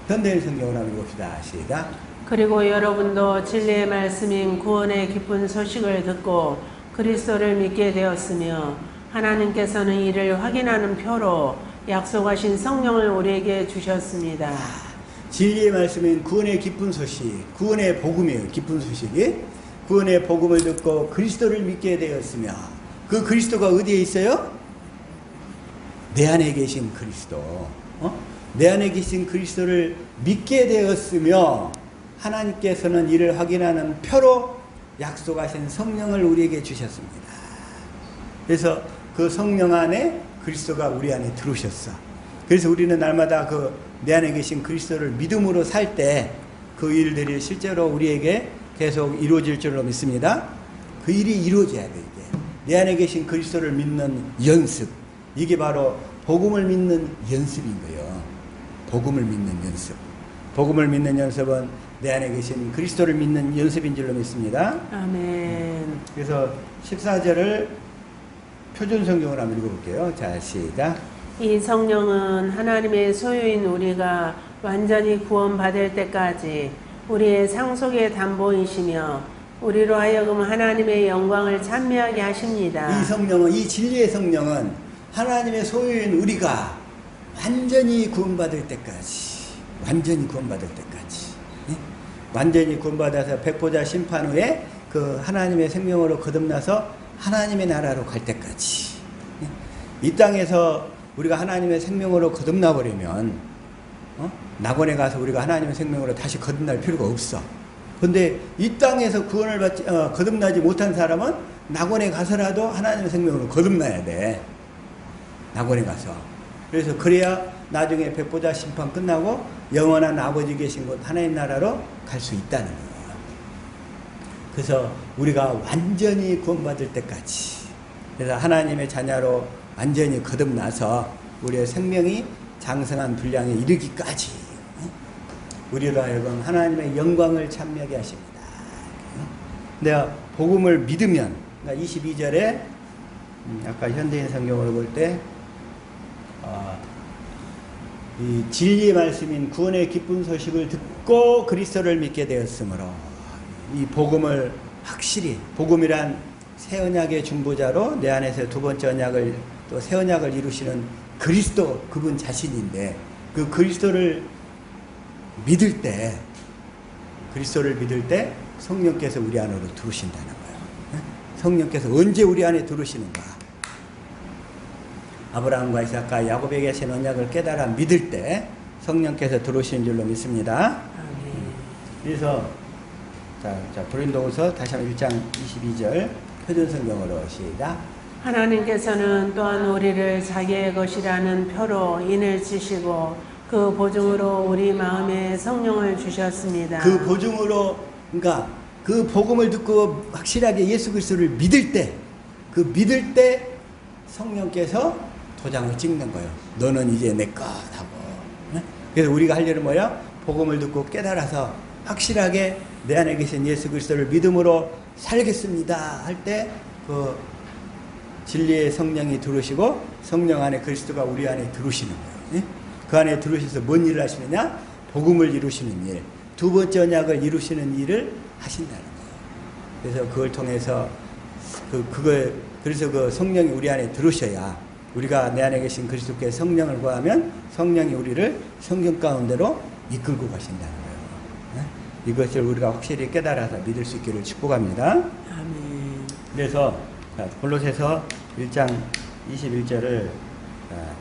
현대인 성경으로 한번 읽읍시다. 시작. 그리고 여러분도 진리의 말씀인 구원의 기쁜 소식을 듣고 그리스도를 믿게 되었으며 하나님께서는 이를 확인하는 표로 약속하신 성령을 우리에게 주셨습니다. 진리의 말씀인 구원의 기쁜 소식, 구원의 복음이에요. 기쁜 소식이 구원의 복음을 듣고 그리스도를 믿게 되었으며 그 그리스도가 어디에 있어요? 내 안에 계신 그리스도. 내 안에 계신 그리스도를 믿게 되었으며 하나님께서는 이를 확인하는 표로 약속하신 성령을 우리에게 주셨습니다. 그래서 그 성령 안에 그리스도가 우리 안에 들어오셨어. 그래서 우리는 날마다 그 내 안에 계신 그리스도를 믿음으로 살 때 그 일들이 실제로 우리에게 계속 이루어질 줄로 믿습니다. 그 일이 이루어져야 돼. 이게 내 안에 계신 그리스도를 믿는 연습, 이게 바로 복음을 믿는 연습인 거예요. 복음을 믿는 연습. 복음을 믿는 연습은 내 안에 계신 그리스도를 믿는 연습인 줄로 믿습니다. 아멘. 그래서 14절을 표준 성경으로 한번 읽어볼게요. 자, 시작. 이 성령은 하나님의 소유인 우리가 완전히 구원받을 때까지 우리의 상속의 담보이시며 우리로 하여금 하나님의 영광을 찬미하게 하십니다. 이 성령은, 이 진리의 성령은 하나님의 소유인 우리가 완전히 구원받을 때까지, 완전히 구원받을 때까지, 완전히 구원받아서 백보자 심판 후에 그 하나님의 생명으로 거듭나서 하나님의 나라로 갈 때까지, 이 땅에서 우리가 하나님의 생명으로 거듭나 버리면 낙원에 가서 우리가 하나님의 생명으로 다시 거듭날 필요가 없어. 근데 이 땅에서 구원을 받지 거듭나지 못한 사람은 낙원에 가서라도 하나님의 생명으로 거듭나야 돼. 낙원에 가서. 그래서 그래야 나중에 백보자 심판 끝나고 영원한 아버지 계신 곳 하나님 나라로 갈 수 있다는 거야. 그래서 우리가 완전히 구원받을 때까지, 그래서 하나님의 자녀로 완전히 거듭나서 우리의 생명이 장성한 분량에 이르기까지 우리로 하여금 하나님의 영광을 찬미하게 하십니다. 내가 복음을 믿으면, 그러니까 22절에 아까 현대인 성경으로 볼 때 이 진리의 말씀인 구원의 기쁜 소식을 듣고 그리스도를 믿게 되었으므로, 이 복음을 확실히, 복음이란 새 언약의 중보자로 내 안에서 두 번째 언약을, 또 새 언약을 이루시는 그리스도, 그분 자신인데, 그 그리스도를 믿을 때, 성령께서 우리 안으로 들어오신다는 거예요. 성령께서 언제 우리 안에 들어오시는가? 아브라함과 이삭과 야곱에게 하신 언약을 깨달아 믿을 때 성령께서 들어오시는 줄로 믿습니다. 그래서 자 고린도후서 다시 한번 1장 22절 표준성경으로 시작. 하나님께서는 또한 우리를 자기의 것이라는 표로 인을 치시고 그 보증으로 우리 마음에 성령을 주셨습니다. 그 보증으로, 그러니까 그 복음을 듣고 확실하게 예수 그리스도를 믿을 때, 그 믿을 때 성령께서 도장을 찍는 거예요. 너는 이제 내 것 하고. 그래서 우리가 할 일은 뭐야? 복음을 듣고 깨달아서 확실하게 내 안에 계신 예수 그리스도를 믿음으로 살겠습니다 할 때 그 진리의 성령이 들어오시고, 성령 안에 그리스도가 우리 안에 들어오시는 거예요. 그 안에 들어오셔서 뭔 일을 하시느냐? 복음을 이루시는 일, 두 번째 언약을 이루시는 일을 하신다는 거예요. 그래서 그걸 통해서 그래서 그 성령이 우리 안에 들어오셔야, 우리가 내 안에 계신 그리스도께 성령을 구하면 성령이 우리를 성경 가운데로 이끌고 가신다는 거예요. 이것을 우리가 확실히 깨달아서 믿을 수 있기를 축복합니다. 아멘. 그래서 골로새서 1장 21절을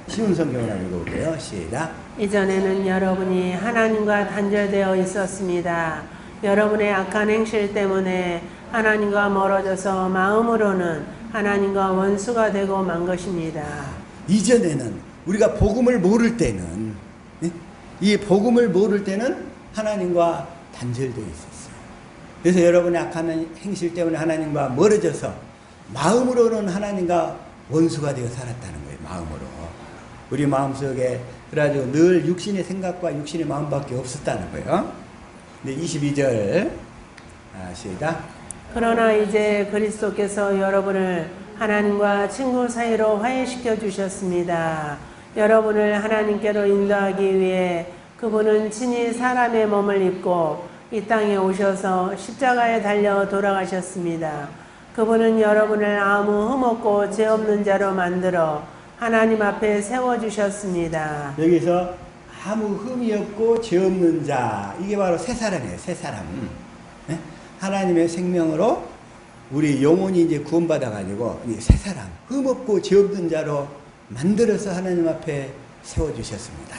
쉬운 성경으로 읽어볼게요. 시작. 이전에는 여러분이 하나님과 단절되어 있었습니다. 여러분의 악한 행실 때문에 하나님과 멀어져서 마음으로는 하나님과 원수가 되고 만 것입니다. 이전에는, 우리가 복음을 모를 때는, 이 복음을 모를 때는 하나님과 단절되어 있었어요. 그래서 여러분의 악한 행실 때문에 하나님과 멀어져서 마음으로는 하나님과 원수가 되어 살았다는 거예요. 마음으로. 우리 마음속에 그래가지고 늘 육신의 생각과 육신의 마음밖에 없었다는 거예요. 근데 22절 시작. 그러나 이제 그리스도께서 여러분을 하나님과 친구 사이로 화해시켜 주셨습니다. 여러분을 하나님께로 인도하기 위해 그분은 친히 사람의 몸을 입고 이 땅에 오셔서 십자가에 달려 돌아가셨습니다. 그분은 여러분을 아무 흠없고 죄 없는 자로 만들어 하나님 앞에 세워주셨습니다. 여기서 아무 흠이 없고 죄 없는 자, 이게 바로 새 사람이에요. 새 사람. 하나님의 생명으로 우리 영혼이 이제 구원받아가지고 새 사람, 흠 없고 죄 없는 자로 만들어서 하나님 앞에 세워주셨습니다.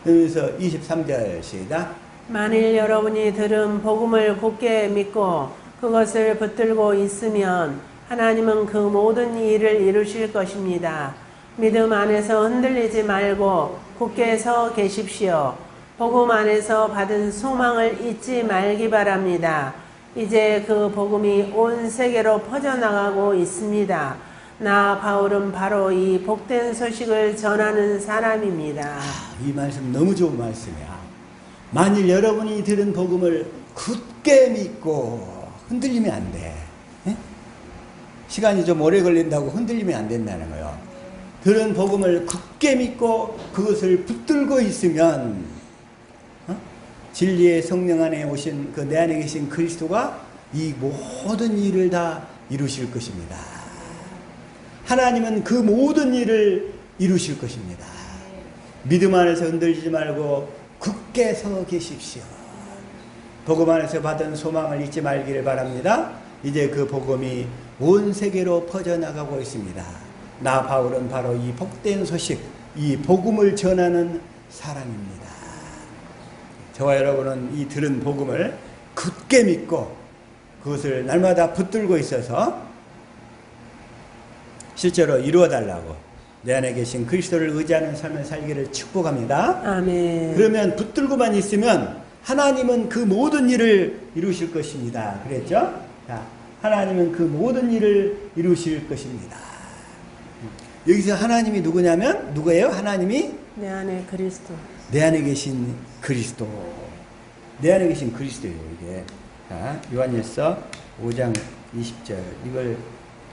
그래서 23절 시작. 만일 여러분이 들은 복음을 굳게 믿고 그것을 붙들고 있으면 하나님은 그 모든 일을 이루실 것입니다. 믿음 안에서 흔들리지 말고 굳게 서 계십시오. 복음 안에서 받은 소망을 잊지 말기 바랍니다. 이제 그 복음이 온 세계로 퍼져나가고 있습니다. 나 바울은 바로 이 복된 소식을 전하는 사람입니다. 이 말씀 너무 좋은 말씀이야. 만일 여러분이 들은 복음을 굳게 믿고 흔들리면 안 돼. 시간이 좀 오래 걸린다고 흔들리면 안 된다는 거예요. 들은 복음을 굳게 믿고 그것을 붙들고 있으면 진리의 성령 안에 오신 그 내 안에 계신 그리스도가 이 모든 일을 다 이루실 것입니다. 하나님은 그 모든 일을 이루실 것입니다. 믿음 안에서 흔들리지 말고 굳게 서 계십시오. 복음 안에서 받은 소망을 잊지 말기를 바랍니다. 이제 그 복음이 온 세계로 퍼져나가고 있습니다. 나 바울은 바로 이 복된 소식, 이 복음을 전하는 사람입니다. 저와 여러분은 이 들은 복음을 굳게 믿고 그것을 날마다 붙들고 있어서 실제로 이루어달라고 내 안에 계신 그리스도를 의지하는 삶을 살기를 축복합니다. 아멘. 그러면 붙들고만 있으면 하나님은 그 모든 일을 이루실 것입니다. 그랬죠? 자, 하나님은 그 모든 일을 이루실 것입니다. 여기서 하나님이 누구냐면 누구예요? 하나님이 내 안에 그리스도. 내 안에 계신 그리스도. 내 안에 계신 그리스도예요, 이게. 자, 요한일서 5장 20절. 이걸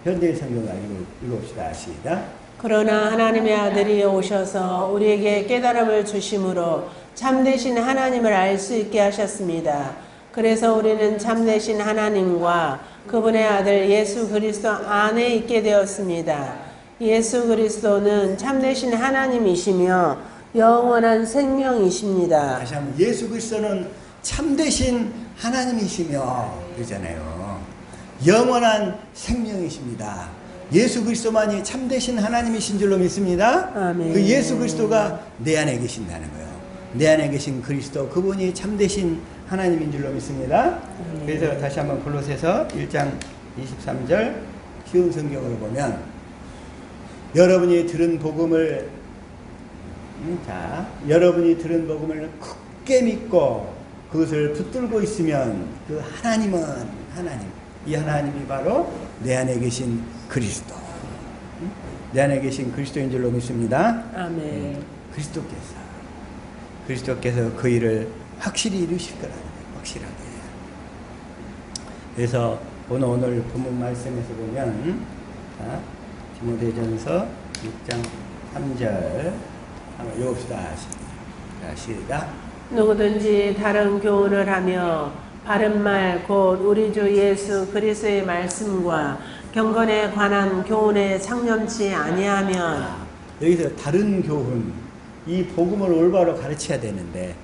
현대 성경을 읽어봅시다. 시작. 그러나 하나님의 아들이 오셔서 우리에게 깨달음을 주심으로 참되신 하나님을 알 수 있게 하셨습니다. 그래서 우리는 참되신 하나님과 그분의 아들 예수 그리스도 안에 있게 되었습니다. 예수 그리스도는 참되신 하나님이시며 영원한 생명이십니다. 다시 한번 예수 그리스도는 참되신 하나님이시며 그러잖아요. 영원한 생명이십니다. 예수 그리스도만이 참되신 하나님이신 줄로 믿습니다. 아멘. 그 예수 그리스도가 내 안에 계신다는 거예요. 내 안에 계신 그리스도, 그분이 참되신 하나님인 줄로 믿습니다. 그래서 다시 한번 골로새서 1장 23절 쉬운 성경으로 보면 여러분이 들은 복음을 여러분이 들은 복음을 굳게 믿고 그것을 붙들고 있으면 그 하나님은 하나님, 이 하나님이 바로 내 안에 계신 그리스도, 내 안에 계신 그리스도인 줄로 믿습니다. 아멘. 그리스도께서 그 일을 확실히 이루실 거라는 거예요. 확실하게. 그래서 오늘 본문 말씀에서 보면 디모데전서 6장 3절 한번 읽읍시다. 시작. 누구든지 다른 교훈을 하며 바른 말 곧 우리 주 예수 그리스도의 말씀과 경건에 관한 교훈에 상념치 아니하면, 여기서 다른 교훈, 이 복음을 올바로 가르쳐야 되는데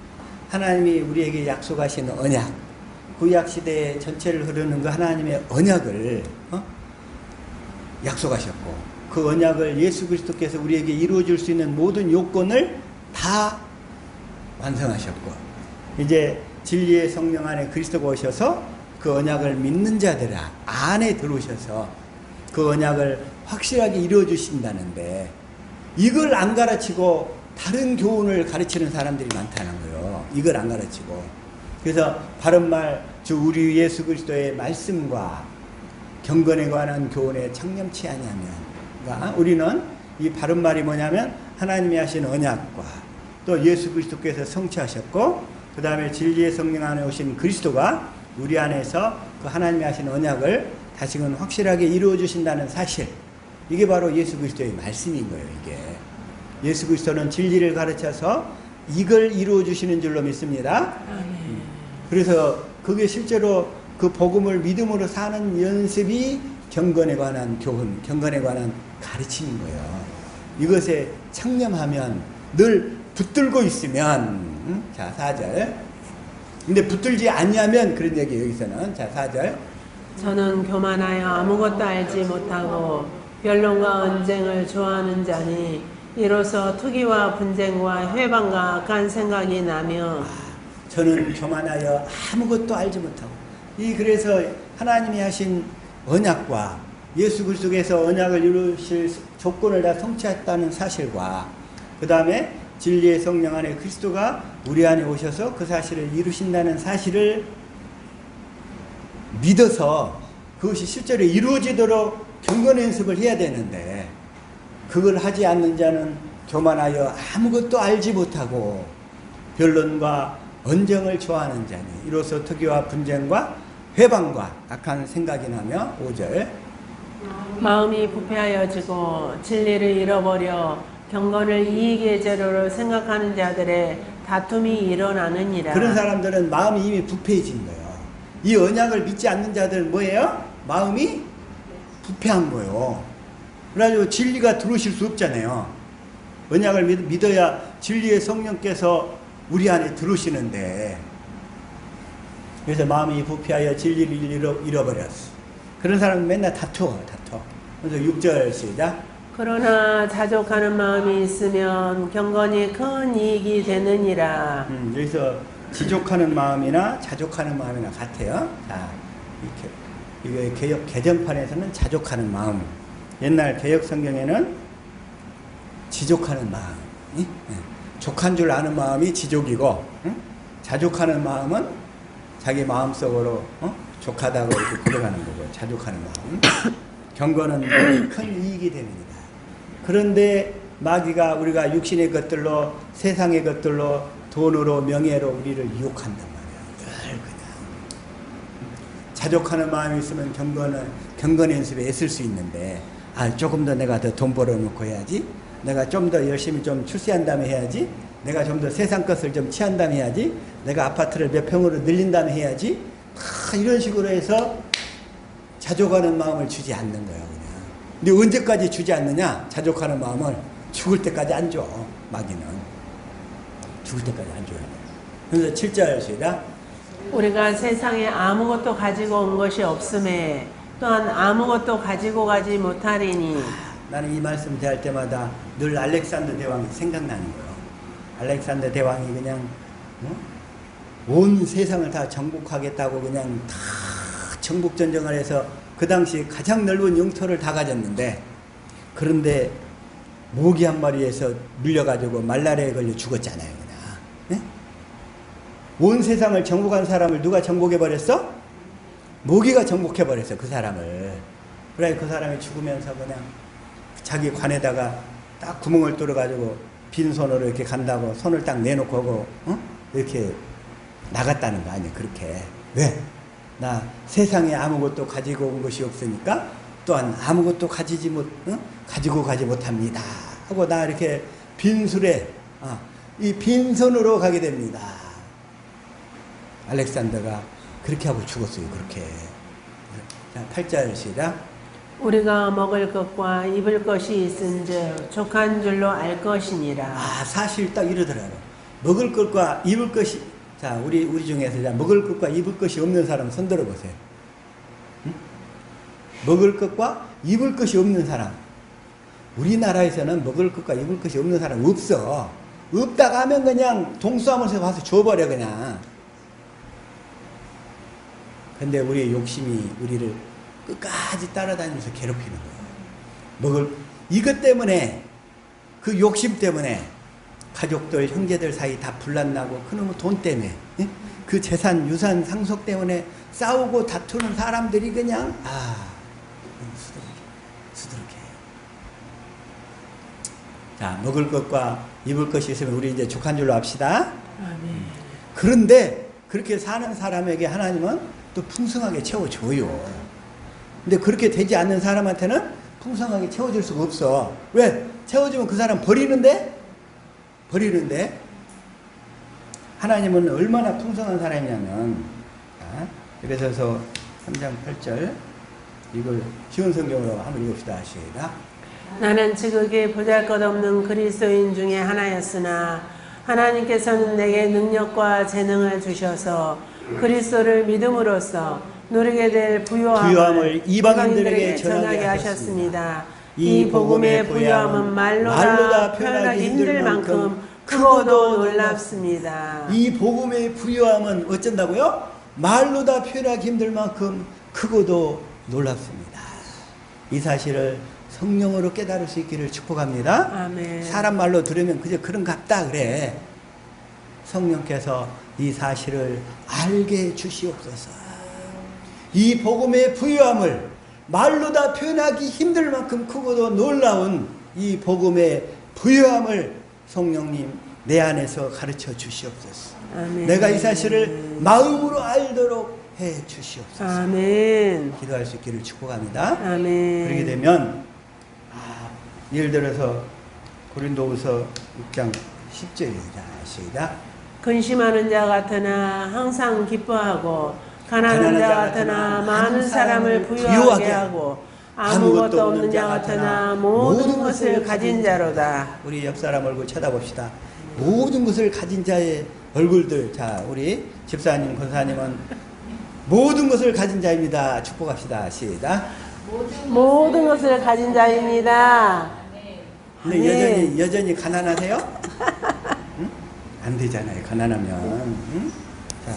하나님이 우리에게 약속하신 언약, 구약 시대 전체를 흐르는 그 하나님의 언약을 약속하셨고 그 언약을 예수 그리스도께서 우리에게 이루어줄 수 있는 모든 요건을 다 완성하셨고 이제 진리의 성령 안에 그리스도가 오셔서 그 언약을 믿는 자들 안에 들어오셔서 그 언약을 확실하게 이루어 주신다는데 이걸 안 가르치고 다른 교훈을 가르치는 사람들이 많다는 거예요. 이걸 안 가르치고. 그래서 바른 말, 주 우리 예수 그리스도의 말씀과 경건에 관한 교훈에 창념치 아니하면, 그러니까 우리는 이 바른 말이 뭐냐면 하나님이 하신 언약과 또 예수 그리스도께서 성취하셨고 그 다음에 진리의 성령 안에 오신 그리스도가 우리 안에서 그 하나님이 하신 언약을 다시금 확실하게 이루어 주신다는 사실, 이게 바로 예수 그리스도의 말씀인 거예요. 이게 예수 그리스도는 진리를 가르쳐서 이걸 이루어 주시는 줄로 믿습니다. 그래서 그게 실제로 그 복음을 믿음으로 사는 연습이 경건에 관한 교훈, 경건에 관한 가르침인 거예요. 이것에 창념하면, 늘 붙들고 있으면, 자 4절. 근데 붙들지 않냐면 그런 얘기예요. 여기서는 자 4절. 저는 교만하여 아무것도 알지 못하고 변론과 언쟁을 좋아하는 자니 이로써 투기와 분쟁과 회방과 악한 생각이 나며, 저는 교만하여 아무것도 알지 못하고, 그래서 하나님이 하신 언약과 예수 그리스도께서 언약을 이루실 조건을 다 성취했다는 사실과 그 다음에 진리의 성령 안에 그리스도가 우리 안에 오셔서 그 사실을 이루신다는 사실을 믿어서 그것이 실제로 이루어지도록 경건 연습을 해야 되는데 그걸 하지 않는 자는 교만하여 아무것도 알지 못하고 변론과 언쟁을 좋아하는 자니 이로써 투기와 분쟁과 회방과 악한 생각이 나며 5절. 마음이 부패하여지고 진리를 잃어버려 경건을 이익의 재료로 생각하는 자들의 다툼이 일어나느니라. 그런 사람들은 마음이 이미 부패해진 거예요. 이 언약을 믿지 않는 자들은 뭐예요? 마음이 부패한 거예요. 그래가지고 진리가 들어오실 수 없잖아요. 언약을 믿어야 진리의 성령께서 우리 안에 들어오시는데, 그래서 마음이 부패하여 진리를 잃어버렸어. 그런 사람은 맨날 다투어. 그래서 6절 시작. 그러나 자족하는 마음이 있으면 경건이 큰 이익이 되느니라. 여기서 지족하는 마음이나 자족하는 마음이나 같아요. 자, 이거 개혁 개정판에서는 자족하는 마음. 옛날 개혁 성경에는 지족하는 마음. 족한 줄 아는 마음이 지족이고, 자족하는 마음은 자기 마음속으로 족하다고 이렇게 들어가는 거고, 자족하는 마음. 경건은 큰 이익이 됩니다. 그런데 마귀가 우리가 육신의 것들로, 세상의 것들로, 돈으로, 명예로 우리를 유혹한단 말이에요. 자족하는 마음이 있으면 경건 연습에 애쓸 수 있는데, 조금 더 내가 더 돈 벌어놓고 해야지, 내가 좀 더 열심히 좀 출세한 다음에 해야지, 내가 좀 더 세상 것을 좀 취한 다음에 해야지, 내가 아파트를 몇 평으로 늘린 다음에 해야지, 다 이런 식으로 해서 자족하는 마음을 주지 않는 거예요, 그냥. 근데 언제까지 주지 않느냐? 자족하는 마음을 죽을 때까지 안 줘, 마귀는. 죽을 때까지 안 줘요. 그래서 7절 시작. 우리가 세상에 아무것도 가지고 온 것이 없음에 또한 아무것도 가지고 가지 못하리니. 나는 이 말씀 대할 때마다 늘 알렉산더 대왕이 생각나는 거예요. 알렉산더 대왕이 그냥 온 세상을 다 정복하겠다고 그냥 다 정복전쟁을 해서 그 당시 가장 넓은 영토를 다 가졌는데, 그런데 모기 한 마리에서 물려가지고 말라리아에 걸려 죽었잖아요, 그냥. 네? 온 세상을 정복한 사람을 누가 정복해버렸어? 모기가 정복해버렸어, 그 사람을. 그래, 그 사람이 죽으면서 그냥 자기 관에다가 딱 구멍을 뚫어가지고 빈손으로 이렇게 간다고 손을 딱 내놓고 이렇게 나갔다는 거 아니에요, 그렇게. 왜? 나 세상에 아무것도 가지고 온 것이 없으니까 또한 아무것도 가지고 가지 못합니다 하고 나 이렇게 빈술에 이 빈손으로 가게 됩니다. 알렉산더가 그렇게 하고 죽었어요, 그렇게. 자, 8절 시작. 우리가 먹을 것과 입을 것이 있은즉 족한 줄로 알 것이니라. 사실 딱 이러더라고요. 먹을 것과 입을 것이, 자, 우리 중에서 자, 먹을 것과 입을 것이 없는 사람 손 들어보세요. 응? 먹을 것과 입을 것이 없는 사람. 우리나라에서는 먹을 것과 입을 것이 없는 사람 없어. 없다가 하면 그냥 동수하면서 와서 줘버려, 그냥. 근데 우리의 욕심이 우리를 끝까지 따라다니면서 괴롭히는 거예요. 이것 때문에, 그 욕심 때문에 가족들, 형제들 사이 다 분란나고, 그놈의 돈 때문에, 그 재산, 유산, 상속 때문에 싸우고 다투는 사람들이 그냥, 수두룩해. 자, 먹을 것과 입을 것이 있으면 우리 이제 족한 줄로 합시다. 아멘. 그런데 그렇게 사는 사람에게 하나님은 또 풍성하게 채워줘요. 근데 그렇게 되지 않는 사람한테는 풍성하게 채워줄 수가 없어. 왜? 채워주면 그 사람 버리는데 하나님은 얼마나 풍성한 사람이냐면, 그래서 3장 8절 이걸 쉬운 성경으로 한번 읽읍시다. 시작. 나는 지극히 보잘것없는 그리스도인 중에 하나였으나 하나님께서는 내게 능력과 재능을 주셔서 그리스도를 믿음으로써 누리게 될 부요함을 이방인들에게 전하게 하셨습니다. 이 복음의 부요함은 말로다 표현하기 힘들 만큼 크고도 놀랍습니다. 이 복음의 부요함은 어쩐다고요? 말로다 표현하기 힘들 만큼 크고도 놀랍습니다. 이 사실을 성령으로 깨달을 수 있기를 축복합니다. 아멘. 사람 말로 들으면 그저 그런갑다 그래. 성령께서 이 사실을 알게 주시옵소서. 이 복음의 부요함을 말로 다 표현하기 힘들 만큼 크고도 놀라운 이 복음의 부요함을 성령님 내 안에서 가르쳐 주시옵소서. 아멘. 내가 이 사실을 마음으로 알도록 해 주시옵소서. 아멘. 기도할 수 있기를 축복합니다. 아멘. 그렇게 되면 예를 들어서 고린도후서 6장 10절입니다. 시작. 근심하는 자 같으나 항상 기뻐하고 가난한 자 같으나 많은 사람을 부유하게 하고 아무것도 없는 자 같으나 모든 것을 가진 자로다. 우리 옆 사람 얼굴 쳐다봅시다. 모든 것을 가진 자의 얼굴들. 자, 우리 집사님, 권사님은 모든 것을 가진 자입니다. 축복합시다. 시작. 모든 것을 가진 자입니다. 근데 여전히 가난하세요? 응? 안 되잖아요. 가난하면. 응? 자,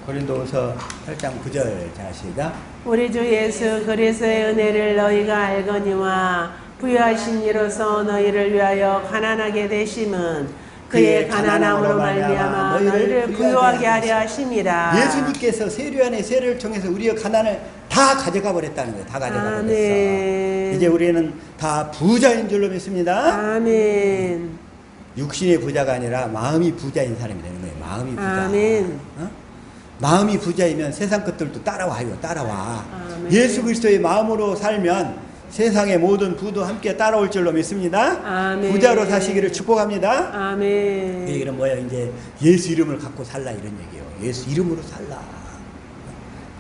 고린도후서 8장 9절. 자, 시작. 우리 주 예수 그리스도의 은혜를 너희가 알거니와 부유하신 이로서 너희를 위하여 가난하게 되심은 그의 가난함으로 말미암아 너희를 부유하게 하려 하심이라. 예수님께서 세례 안에 세례를 통해서 우리의 가난을 다 가져가 버렸다는 거예요. 다 가져가 버렸어. 아멘. 이제 우리는 다 부자인 줄로 믿습니다. 아멘. 육신의 부자가 아니라 마음이 부자인 사람이 되는 거예요. 마음이 부자. 아멘. 마음이 부자이면 세상 것들도 따라와요. 따라와. 아멘. 예수 그리스도의 마음으로 살면 세상의 모든 부도 함께 따라올 줄로 믿습니다. 아멘. 부자로 사시기를 축복합니다. 아멘. 그 얘기는 뭐야? 이제 예수 이름을 갖고 살라 이런 얘기예요. 예수 이름으로 살라.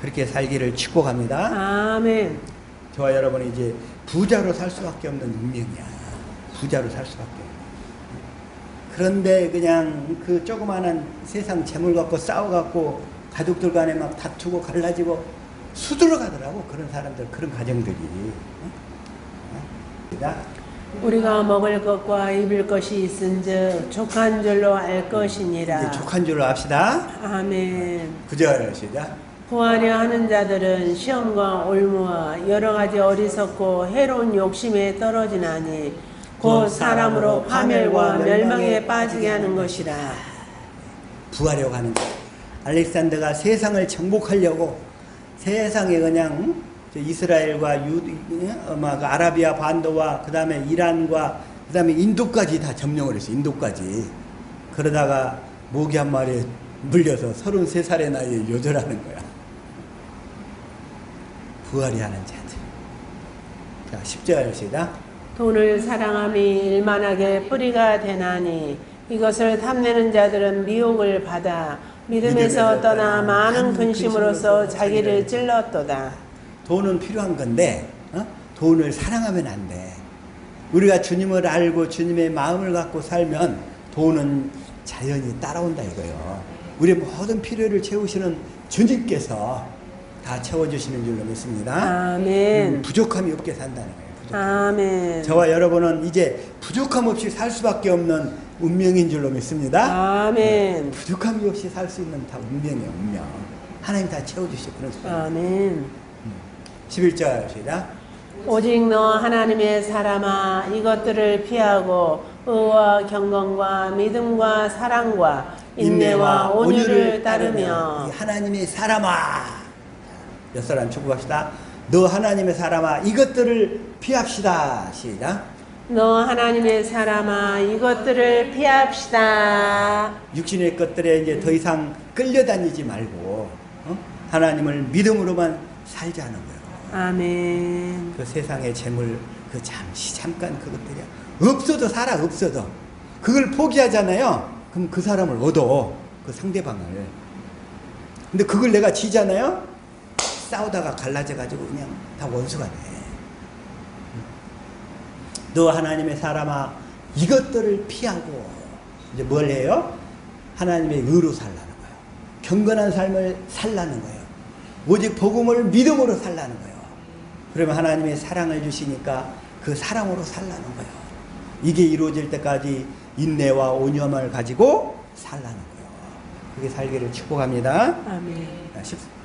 그렇게 살기를 축복합니다. 아멘. 저와 여러분이 이제 부자로 살 수밖에 없는 운명이야. 부자로 살 수밖에 없는. 그런데 그냥 그 조그마한 세상 재물 갖고 싸워갖고 가족들 간에 막 다투고 갈라지고 수들어 가더라고. 그런 사람들, 그런 가정들이. 우리가 먹을 것과 입을 것이 있은즉 족한 줄로 알 것이니라. 이제 족한 줄로 압시다. 아멘. 9절 시작. 구하려 하는 자들은 시험과 올무와 여러 가지 어리석고 해로운 욕심에 떨어지나니 곧 사람으로 파멸과 멸망에 빠지게 하는 것이라. 부하려고 하는 것. 알렉산더가 세상을 정복하려고 세상에 그냥 이스라엘과 아라비아 반도와 그 다음에 이란과 그 다음에 인도까지 다 점령을 했어. 인도까지. 그러다가 모기 한 마리에 물려서 33살의 나이에 요절하는 거야. 부하리 하는 자들. 자, 10절 시작. 돈을 사랑함이 일만하게 뿌리가 되나니 이것을 탐내는 자들은 미혹을 받아 믿음에서 떠나 많은 근심으로써 자기를 찔렀도다. 돈은 필요한 건데 돈을 사랑하면 안 돼. 우리가 주님을 알고 주님의 마음을 갖고 살면 돈은 자연히 따라온다 이거예요. 우리의 모든 필요를 채우시는 주님께서 다 채워주시는 줄로 믿습니다. 아멘. 부족함이 없게 산다는 거예요. 아멘. 저와 여러분은 이제 부족함 없이 살 수밖에 없는 운명인 줄로 믿습니다. 아멘. 부족함이 없이 살 수 있는 다 운명이에요. 운명. 하나님 다 채워주시고 그런 소리. 아멘. 11절 시작. 오직 너 하나님의 사람아 이것들을 피하고 의와 경건과 믿음과 사랑과 인내와 온유를 따르며. 이 하나님의 사람아. 옆사람 축복합시다. 너 하나님의 사람아 이것들을 피합시다. 시작. 너 하나님의 사람아 이것들을 피합시다. 육신의 것들에 이제 더 이상 끌려다니지 말고 하나님을 믿음으로만 살자는 거예요. 아멘. 그 세상의 재물 그 잠깐 그것들이야. 없어도 살아. 없어도 그걸 포기하잖아요. 그럼 그 사람을 얻어. 그 상대방을. 근데 그걸 내가 지잖아요. 싸우다가 갈라져가지고 그냥 다 원수가 돼. 너 하나님의 사람아 이것들을 피하고 이제 뭘 해요? 하나님의 의로 살라는 거예요. 경건한 삶을 살라는 거예요. 오직 복음을 믿음으로 살라는 거예요. 그러면 하나님의 사랑을 주시니까 그 사랑으로 살라는 거예요. 이게 이루어질 때까지 인내와 온유함을 가지고 살라는 거예요. 그게 살기를 축복합니다. 아멘.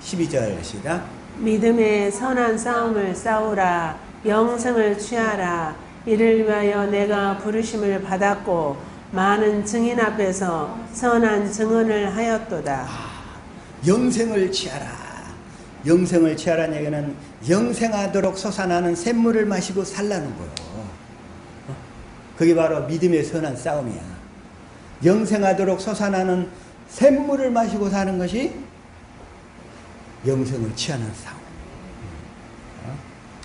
12절 시작. 믿음의 선한 싸움을 싸우라. 영생을 취하라. 이를 위하여 내가 부르심을 받았고 많은 증인 앞에서 선한 증언을 하였도다. 영생을 취하라. 영생을 취하라는 얘기는 영생하도록 솟아나는 샘물을 마시고 살라는 거예요. 그게 바로 믿음의 선한 싸움이야. 영생하도록 솟아나는 샘물을 마시고 사는 것이 영생을 취하는 싸움.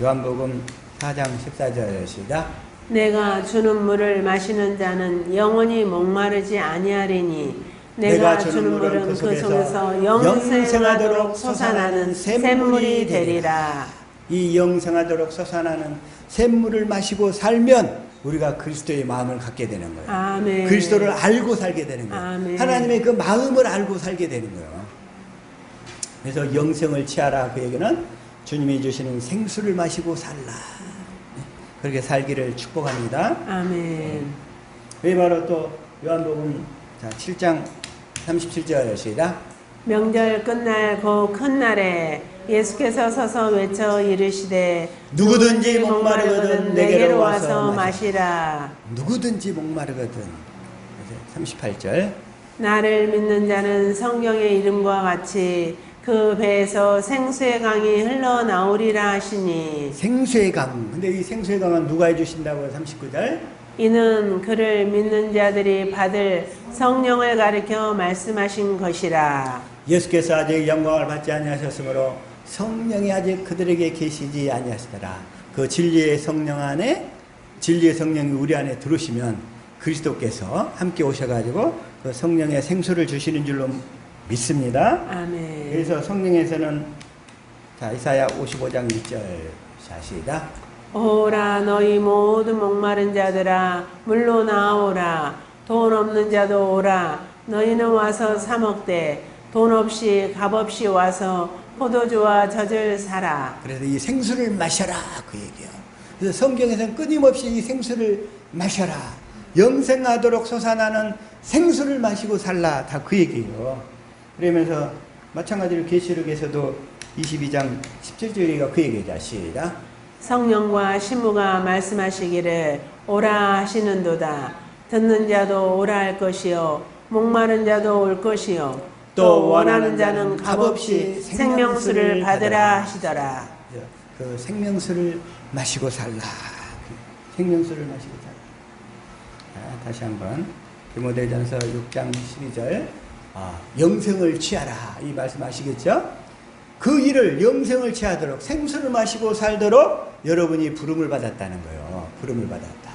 요한복음 4장 14절 시작. 내가 주는 물을 마시는 자는 영원히 목마르지 아니하리니 내가 주는 물은 그 속에서 영생하도록 솟아나는 샘물이 되리라. 이 영생하도록 솟아나는 샘물을 마시고 살면 우리가 그리스도의 마음을 갖게 되는 거예요. 아멘. 그리스도를 알고 살게 되는 거예요. 아멘. 하나님의 그 마음을 알고 살게 되는 거예요. 그래서 영생을 취하라 그 얘기는 주님이 주시는 생수를 마시고 살라. 그렇게 살기를 축복합니다. 아멘. 왜 바로 또 요한복음 7장 37절 시작. 명절 끝날 그 큰 날에 예수께서 서서 외쳐 이르시되 누구든지 목마르거든 내게로 와서 마시라. 누구든지 목마르거든. 38절. 나를 믿는 자는 성경의 이름과 같이 그 배에서 생수의 강이 흘러나오리라 하시니. 생수의 강. 근데 이 생수의 강은 누가 해주신다고요? 39절. 이는 그를 믿는 자들이 받을 성령을 가리켜 말씀하신 것이라. 예수께서 아직 영광을 받지 아니하셨으므로 성령이 아직 그들에게 계시지 아니하시더라. 그 진리의 성령 안에, 진리의 성령이 우리 안에 들어오시면 그리스도께서 함께 오셔가지고 그 성령의 생수를 주시는 줄로 믿습니다. 아멘. 그래서 성령에서는 자, 이사야 55장 1절 시작. 오라 너희 모든 목마른 자들아 물로 나오라. 돈 없는 자도 오라. 너희는 와서 사 먹되 돈 없이 값 없이 와서 포도주와 젖을 사라. 그래서 이 생수를 마셔라 그 얘기예요. 그래서 성경에서는 끊임없이 이 생수를 마셔라. 영생하도록 솟아나는 생수를 마시고 살라. 다 그 얘기예요. 그러면서 마찬가지로 계시록에서도 22장 17절이가 그 얘기죠. 시작. 성령과 신부가 말씀하시기를 오라 하시는도다. 듣는 자도 오라 할 것이요 목마른 자도 올 것이요 또 원하는 자는 값없이 생명수를 받으라 하시더라. 그 생명수를 마시고 살라. 생명수를 마시고 살라. 자, 다시 한번 디모데전서 6장 12절. 영생을 취하라. 이 말씀 아시겠죠? 그 일을 영생을 취하도록 생수를 마시고 살도록 여러분이 부름을 받았다는 거예요. 부름을 받았다.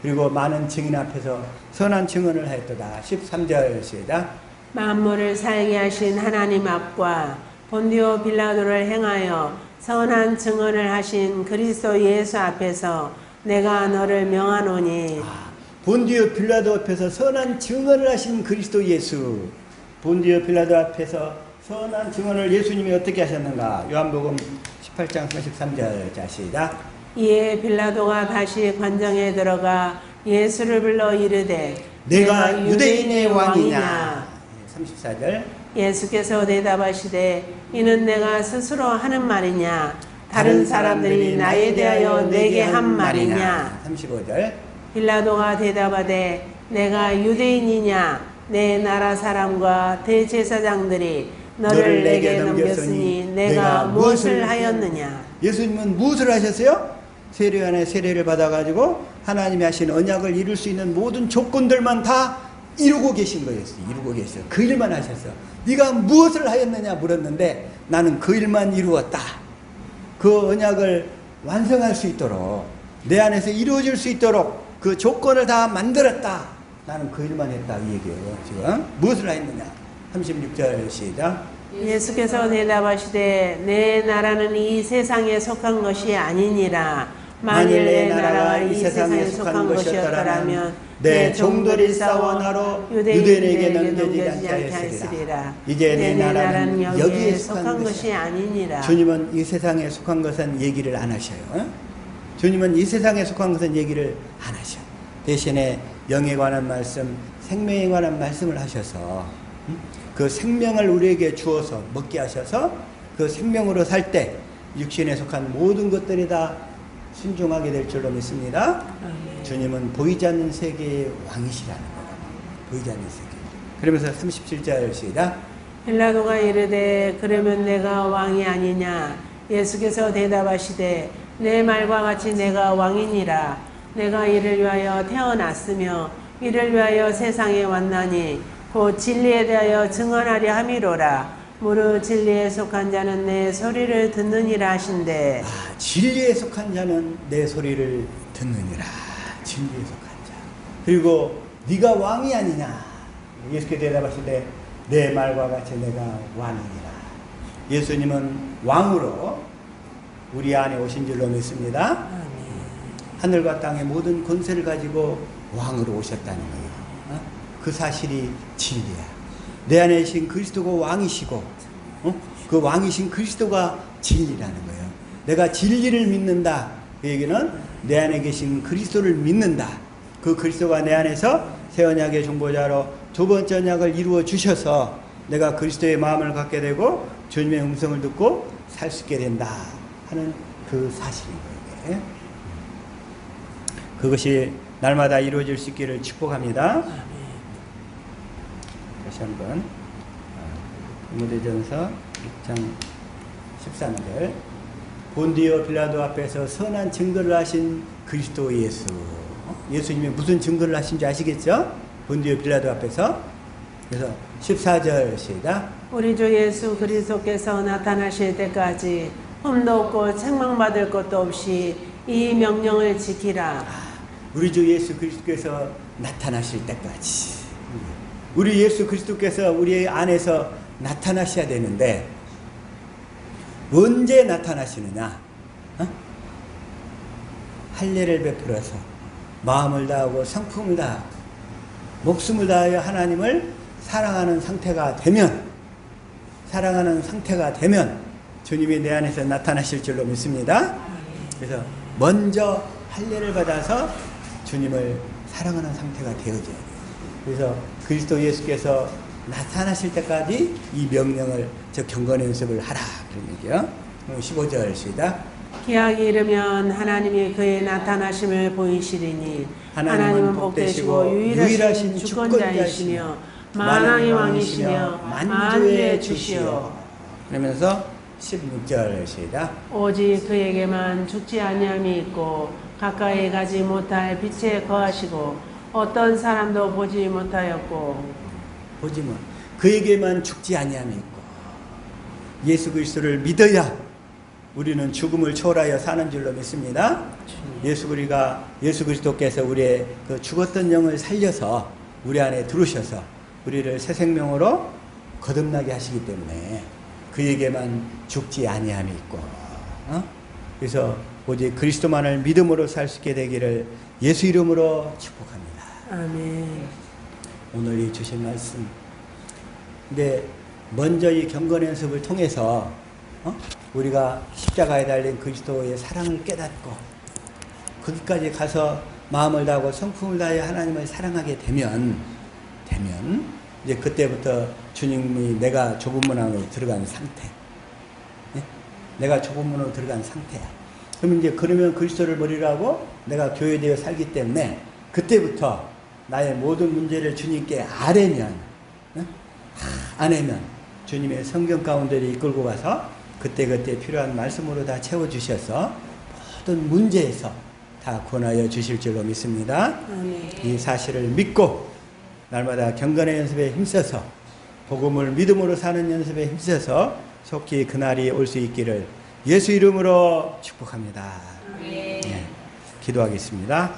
그리고 많은 증인 앞에서 선한 증언을 하였도다. 13절 시작. 만물을 살게 하신 하나님 앞과 본디오 빌라도를 행하여 선한 증언을 하신 그리스도 예수 앞에서 내가 너를 명하노니. 본디오 빌라도 앞에서 선한 증언을 하신 그리스도 예수. 본디오 빌라도 앞에서 선한 증언을 예수님이 어떻게 하셨는가? 요한복음 18장 33절 자 시작. 이에 빌라도가 다시 관정에 들어가 예수를 불러 이르되 내가 유대인의 왕이냐? 34절. 예수께서 대답하시되 이는 내가 스스로 하는 말이냐? 다른 사람들이 나에 대하여 내게 한 말이냐? 35절. 빌라도가 대답하되 내가 유대인이냐? 내 나라 사람과 대제사장들이 너를 내게 넘겼으니 내가 무엇을 하였느냐? 예수님은 무엇을 하셨어요? 세례 안에 세례를 받아가지고 하나님이 하신 언약을 이룰 수 있는 모든 조건들만 다 이루고 계신 거였어요. 이루고 계셨어요. 그 일만 하셨어요. 네가 무엇을 하였느냐 물었는데 나는 그 일만 이루었다. 그 언약을 완성할 수 있도록 내 안에서 이루어질 수 있도록 그 조건을 다 만들었다. 나는 그 일만 했다. 이 얘기예요. 지금 무엇을 하였느냐? 36절 시작. 예수께서 대답하시되 내 나라는 이 세상에 속한 것이 아니니라. 만일 내 나라가 이 세상에 속한 것이었더라면 내 종들이 싸워 나로 유대인에게 넘겨지지 않게 하였으리라. 이제 내 나라는 여기에 속한 것이 아니니라. 주님은 이 세상에 속한 것은 얘기를 안 하셔요. 주님은 이 세상에 속한 것은 얘기를 안 하셔. 대신에 영에 관한 말씀, 생명에 관한 말씀을 하셔서 그 생명을 우리에게 주어서 먹게 하셔서 그 생명으로 살 때 육신에 속한 모든 것들이 다 순종하게 될 줄로 믿습니다. 주님은 보이지 않는 세계의 왕이시라는 거예요. 보이지 않는 세계. 그러면서 37절 시작. 빌라도가 이르되 그러면 내가 왕이 아니냐? 예수께서 대답하시되 내 말과 같이 내가 왕이니라. 내가 이를 위하여 태어났으며 이를 위하여 세상에 왔나니 곧 진리에 대하여 증언하려 함이로라. 무릇 진리에 속한 자는 내 소리를 듣느니라 하신대. 진리에 속한 자는 내 소리를 듣느니라. 진리에 속한 자. 그리고 네가 왕이 아니냐? 예수께 대답하시되 내 말과 같이 내가 왕이니라. 예수님은 왕으로 우리 안에 오신 줄로 믿습니다. 하늘과 땅의 모든 권세를 가지고 왕으로 오셨다는 거예요. 그 사실이 진리야. 내 안에 계신 그리스도가 왕이시고 그 왕이신 그리스도가 진리라는 거예요. 내가 진리를 믿는다. 그 얘기는 내 안에 계신 그리스도를 믿는다. 그 그리스도가 내 안에서 새 언약의 중보자로 두 번째 언약을 이루어 주셔서 내가 그리스도의 마음을 갖게 되고 주님의 음성을 듣고 살 수 있게 된다 하는 그 사실인 거예요. 그것이 날마다 이루어질 수 있기를 축복합니다. 다시 한번 디모데전서 6장 13절. 본디오 빌라도 앞에서 선한 증거를 하신 그리스도 예수. 예수님이 무슨 증거를 하신지 아시겠죠? 본디오 빌라도 앞에서. 그래서 14절 시작. 우리 주 예수 그리스도께서 나타나실 때까지 흠도 없고 책망받을 것도 없이 이 명령을 지키라. 우리 주 예수 그리스도께서 나타나실 때까지. 우리 예수 그리스도께서 우리 안에서 나타나셔야 되는데 언제 나타나시느냐? 할례를 베풀어서 마음을 다하고 성품을 다하고 목숨을 다하여 하나님을 사랑하는 상태가 되면 주님이 내 안에서 나타나실 줄로 믿습니다. 그래서 먼저 할례를 받아서 주님을 사랑하는 상태가 되어져야 돼요. 그래서 그리스도 예수께서 나타나실 때까지 이 명령을, 저 경건 연습을 하라, 그런 얘기요. 15절 시작. 기약이 이르면 하나님이 그의 나타나심을 보이시리니 하나님은 복되시고 유일하신 주권자이시며 만왕의 왕이시며 만주의 주시오. 그러면서 16절 시작. 오직 그에게만 죽지 아니함이 있고 가까이 가지 못할 빛에 거하시고 어떤 사람도 보지 못하였고 보지만 그에게만 죽지 아니함이 있고 예수 그리스도를 믿어야 우리는 죽음을 초월하여 사는 줄로 믿습니다. 예수 그리스도께서 우리의 그 죽었던 영을 살려서 우리 안에 들어오셔서 우리를 새 생명으로 거듭나게 하시기 때문에 그에게만 죽지 아니함이 있고, 그래서 오직 그리스도만을 믿음으로 살 수 있게 되기를 예수 이름으로 축복합니다. 아멘. 오늘 이 주신 말씀. 근데 먼저 이 경건 연습을 통해서 우리가 십자가에 달린 그리스도의 사랑을 깨닫고 거기까지 가서 마음을 다하고 성품을 다하여 하나님을 사랑하게 되면 이제 그때부터 주님이 내가 좁은 문 안으로 들어간 상태, 내가 좁은 문으로 들어간 상태야. 그러면 그리스도를 머리로 하고 내가 교회되어 살기 때문에 그때부터 나의 모든 문제를 주님께 아뢰면 주님의 성경 가운데를 이끌고 가서 그때그때 필요한 말씀으로 다 채워주셔서 모든 문제에서 다 구원하여 주실 줄로 믿습니다. 이 사실을 믿고 날마다 경건의 연습에 힘써서 복음을 믿음으로 사는 연습에 힘써서 속히 그날이 올 수 있기를 예수 이름으로 축복합니다. 네, 기도하겠습니다.